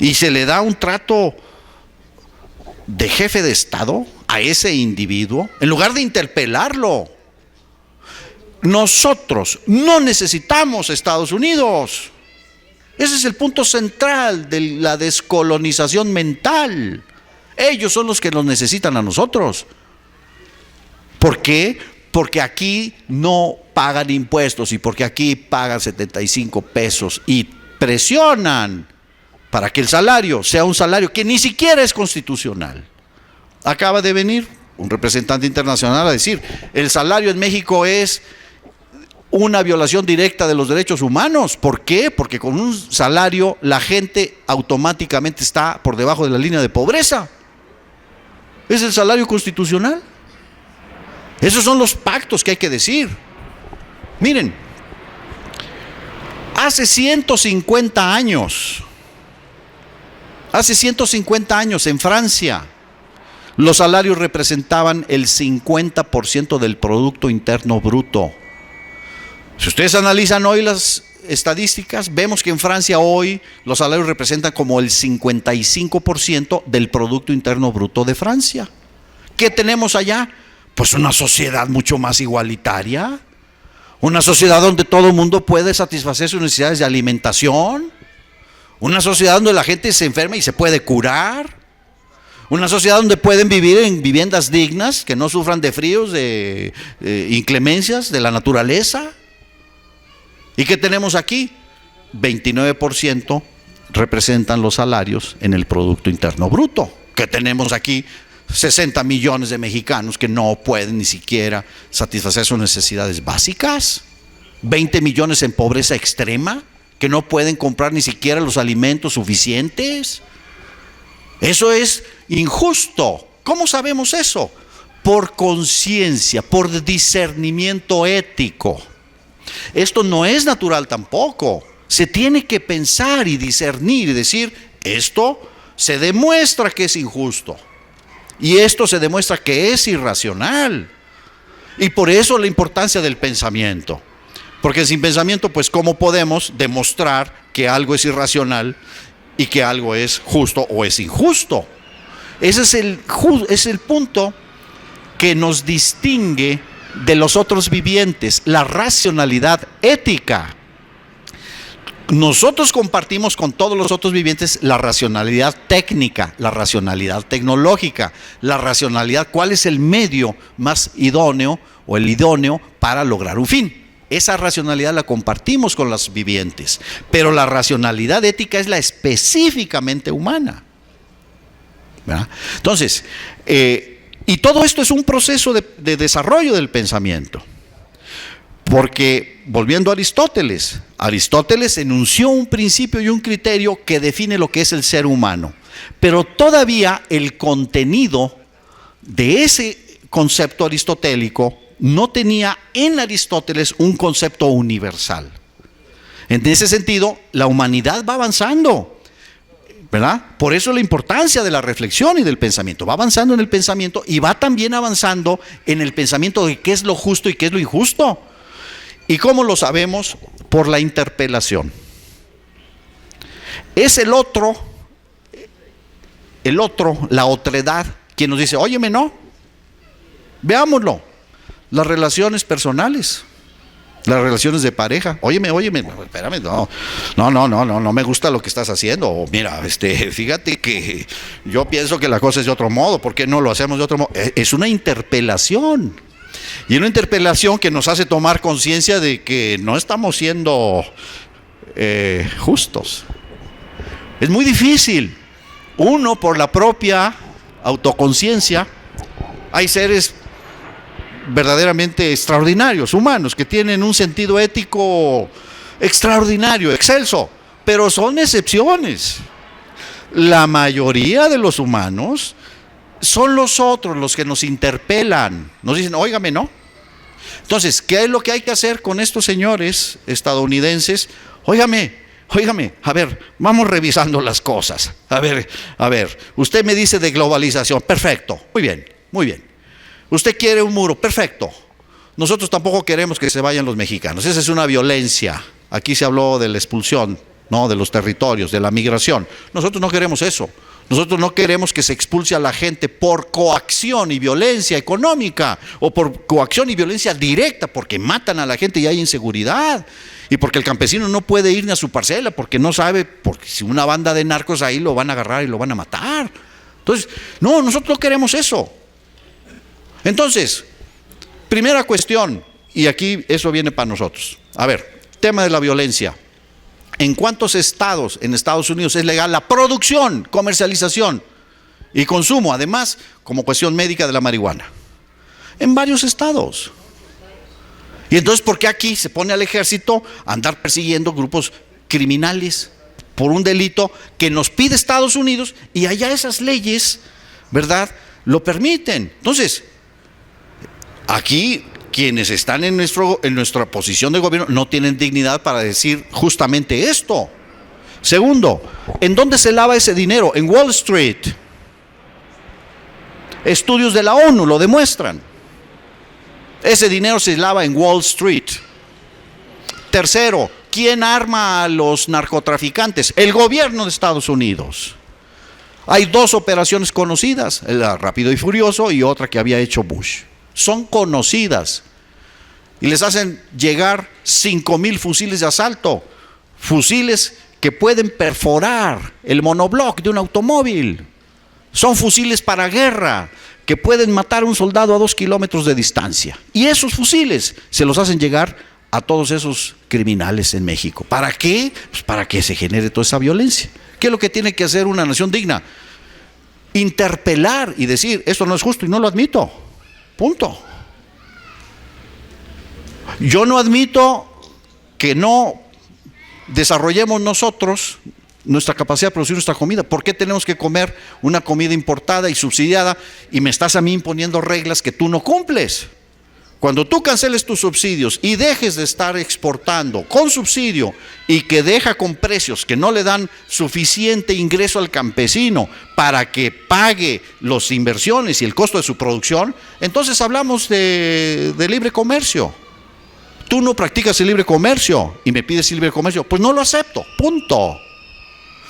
Y se le da un trato de jefe de Estado a ese individuo, en lugar de interpelarlo. Nosotros no necesitamos Estados Unidos. Ese es el punto central de la descolonización mental. Ellos son los que nos necesitan a nosotros. ¿Por qué? Porque aquí no pagan impuestos y porque aquí pagan 75 pesos y presionan para que el salario sea un salario que ni siquiera es constitucional. Acaba de venir un representante internacional a decir: el salario en México es una violación directa de los derechos humanos. ¿Por qué? Porque con un salario la gente automáticamente está por debajo de la línea de pobreza. ¿Es el salario constitucional? Esos son los pactos que hay que decir. Miren, hace 150 años en Francia, los salarios representaban el 50% del Producto Interno Bruto. Si ustedes analizan hoy las estadísticas, vemos que en Francia hoy los salarios representan como el 55% del Producto Interno Bruto de Francia. ¿Qué tenemos allá? Pues una sociedad mucho más igualitaria, una sociedad donde todo el mundo puede satisfacer sus necesidades de alimentación, una sociedad donde la gente se enferma y se puede curar, una sociedad donde pueden vivir en viviendas dignas, que no sufran de fríos, de inclemencias de la naturaleza. ¿Y qué tenemos aquí? 29% representan los salarios en el Producto Interno Bruto. ¿Qué tenemos aquí? 60 millones de mexicanos que no pueden ni siquiera satisfacer sus necesidades básicas. 20 millones en pobreza extrema, que no pueden comprar ni siquiera los alimentos suficientes. Eso es injusto. ¿Cómo sabemos eso? Por conciencia, por discernimiento ético. Esto no es natural tampoco. Se tiene que pensar y discernir y decir: esto se demuestra que es injusto y esto se demuestra que es irracional. Y por eso la importancia del pensamiento. Porque sin pensamiento, pues, ¿cómo podemos demostrar que algo es irracional y que algo es justo o es injusto? Ese es el punto que nos distingue de los otros vivientes, la racionalidad ética. Nosotros compartimos con todos los otros vivientes la racionalidad técnica, la racionalidad tecnológica, la racionalidad, cuál es el medio más idóneo o el idóneo para lograr un fin. Esa racionalidad la compartimos con los vivientes, pero la racionalidad ética es la específicamente humana, ¿verdad? Entonces, y todo esto es un proceso de desarrollo del pensamiento. Porque, volviendo a Aristóteles, Aristóteles enunció un principio y un criterio que define lo que es el ser humano. Pero todavía el contenido de ese concepto aristotélico no tenía en Aristóteles un concepto universal. En ese sentido, la humanidad va avanzando, ¿verdad? Por eso la importancia de la reflexión y del pensamiento. Va avanzando en el pensamiento y va también avanzando en el pensamiento de qué es lo justo y qué es lo injusto. ¿Y cómo lo sabemos? Por la interpelación. Es el otro, la otredad, quien nos dice, óyeme, no, veámoslo. Las relaciones personales, las relaciones de pareja. Óyeme, no, espérame, no me gusta lo que estás haciendo. O mira, fíjate que yo pienso que la cosa es de otro modo, ¿por qué no lo hacemos de otro modo? Es una interpelación. Y una interpelación que nos hace tomar conciencia de que no estamos siendo justos. Es muy difícil. Uno, por la propia autoconciencia, hay seres verdaderamente extraordinarios, humanos, que tienen un sentido ético extraordinario, excelso, pero son excepciones. La mayoría de los humanos son los otros los que nos interpelan, nos dicen, óigame, ¿no? Entonces, ¿qué es lo que hay que hacer con estos señores estadounidenses? Óigame, a ver, vamos revisando las cosas. A ver, usted me dice de globalización, perfecto, muy bien. Usted quiere un muro, perfecto. Nosotros tampoco queremos que se vayan los mexicanos, esa es una violencia. Aquí se habló de la expulsión, ¿no? De los territorios, de la migración. Nosotros no queremos eso. Nosotros no queremos que se expulse a la gente por coacción y violencia económica o por coacción y violencia directa, porque matan a la gente y hay inseguridad. Y porque el campesino no puede ir ni a su parcela porque no sabe, porque si una banda de narcos ahí lo van a agarrar y lo van a matar. Entonces, no, nosotros no queremos eso. Entonces, primera cuestión, y aquí eso viene para nosotros. A ver, tema de la violencia. ¿En cuántos estados en Estados Unidos es legal la producción, comercialización y consumo, además, como cuestión médica de la marihuana? En varios estados. Y entonces, ¿por qué aquí se pone al ejército a andar persiguiendo grupos criminales por un delito que nos pide Estados Unidos y allá esas leyes, ¿verdad?, lo permiten? Entonces, aquí quienes están en nuestra posición de gobierno no tienen dignidad para decir justamente esto. Segundo, ¿en dónde se lava ese dinero? En Wall Street. Estudios de la ONU lo demuestran. Ese dinero se lava en Wall Street. Tercero, ¿quién arma a los narcotraficantes? El gobierno de Estados Unidos. Hay dos operaciones conocidas, la Rápido y Furioso y otra que había hecho Bush. Son conocidas y les hacen llegar 5,000 fusiles de asalto, fusiles que pueden perforar el monobloc de un automóvil. Son fusiles para guerra que pueden matar a un soldado a 2 kilómetros de distancia, y esos fusiles se los hacen llegar a todos esos criminales en México. ¿Para qué? Pues para que se genere toda esa violencia. ¿Qué es lo que tiene que hacer una nación digna? Interpelar y decir, esto no es justo y no lo admito. Punto. Yo no admito que no desarrollemos nosotros nuestra capacidad de producir nuestra comida. ¿Por qué tenemos que comer una comida importada y subsidiada y me estás a mí imponiendo reglas que tú no cumples? Cuando tú canceles tus subsidios y dejes de estar exportando con subsidio y que deja con precios que no le dan suficiente ingreso al campesino para que pague las inversiones y el costo de su producción, entonces hablamos de libre comercio. tú no practicas el libre comercio y me pides el libre comercio, pues no lo acepto, punto.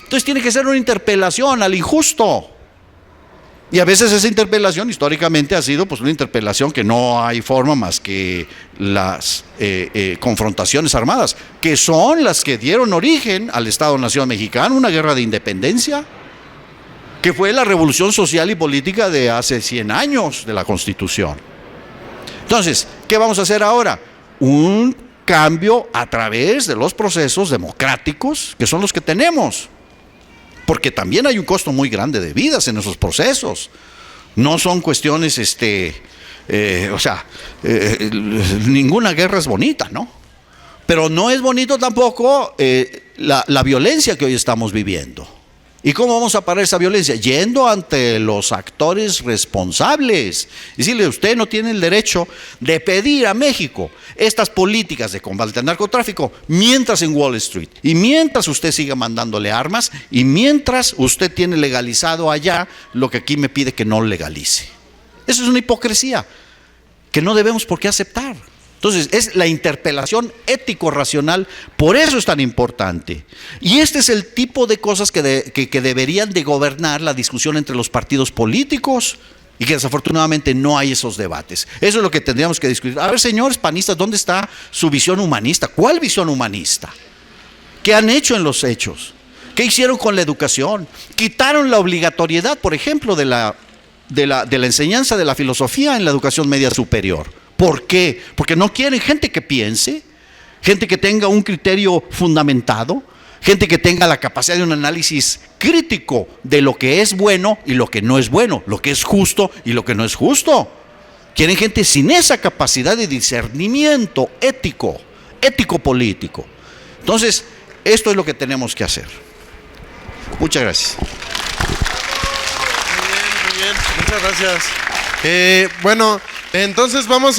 Entonces tiene que ser una interpelación al injusto. Y a veces esa interpelación históricamente ha sido pues una interpelación que no hay forma más que las confrontaciones armadas, que son las que dieron origen al Estado-Nación mexicano, una guerra de independencia, que fue la revolución social y política de hace 100 años de la Constitución. Entonces, ¿qué vamos a hacer ahora? Un cambio a través de los procesos democráticos, que son los que tenemos. Porque también hay un costo muy grande de vidas en esos procesos. No son cuestiones, ninguna guerra es bonita, ¿no? Pero no es bonito tampoco la violencia que hoy estamos viviendo. ¿Y cómo vamos a parar esa violencia? Yendo ante los actores responsables. Decirle, usted no tiene el derecho de pedir a México estas políticas de combate al narcotráfico mientras en Wall Street, y mientras usted siga mandándole armas, y mientras usted tiene legalizado allá lo que aquí me pide que no legalice. Eso es una hipocresía que no debemos por qué aceptar. Entonces, es la interpelación ético-racional, por eso es tan importante. Y este es el tipo de cosas que deberían de gobernar la discusión entre los partidos políticos, y que desafortunadamente no hay esos debates. Eso es lo que tendríamos que discutir. A ver, señores panistas, ¿dónde está su visión humanista? ¿Cuál visión humanista? ¿Qué han hecho en los hechos? ¿Qué hicieron con la educación? Quitaron la obligatoriedad, por ejemplo, de la enseñanza de la filosofía en la educación media superior. ¿Por qué? Porque no quieren gente que piense, gente que tenga un criterio fundamentado, gente que tenga la capacidad de un análisis crítico de lo que es bueno y lo que no es bueno, lo que es justo y lo que no es justo. Quieren gente sin esa capacidad de discernimiento ético-político. Entonces, esto es lo que tenemos que hacer. Muchas gracias. Muy bien, muchas gracias. Bueno, entonces vamos a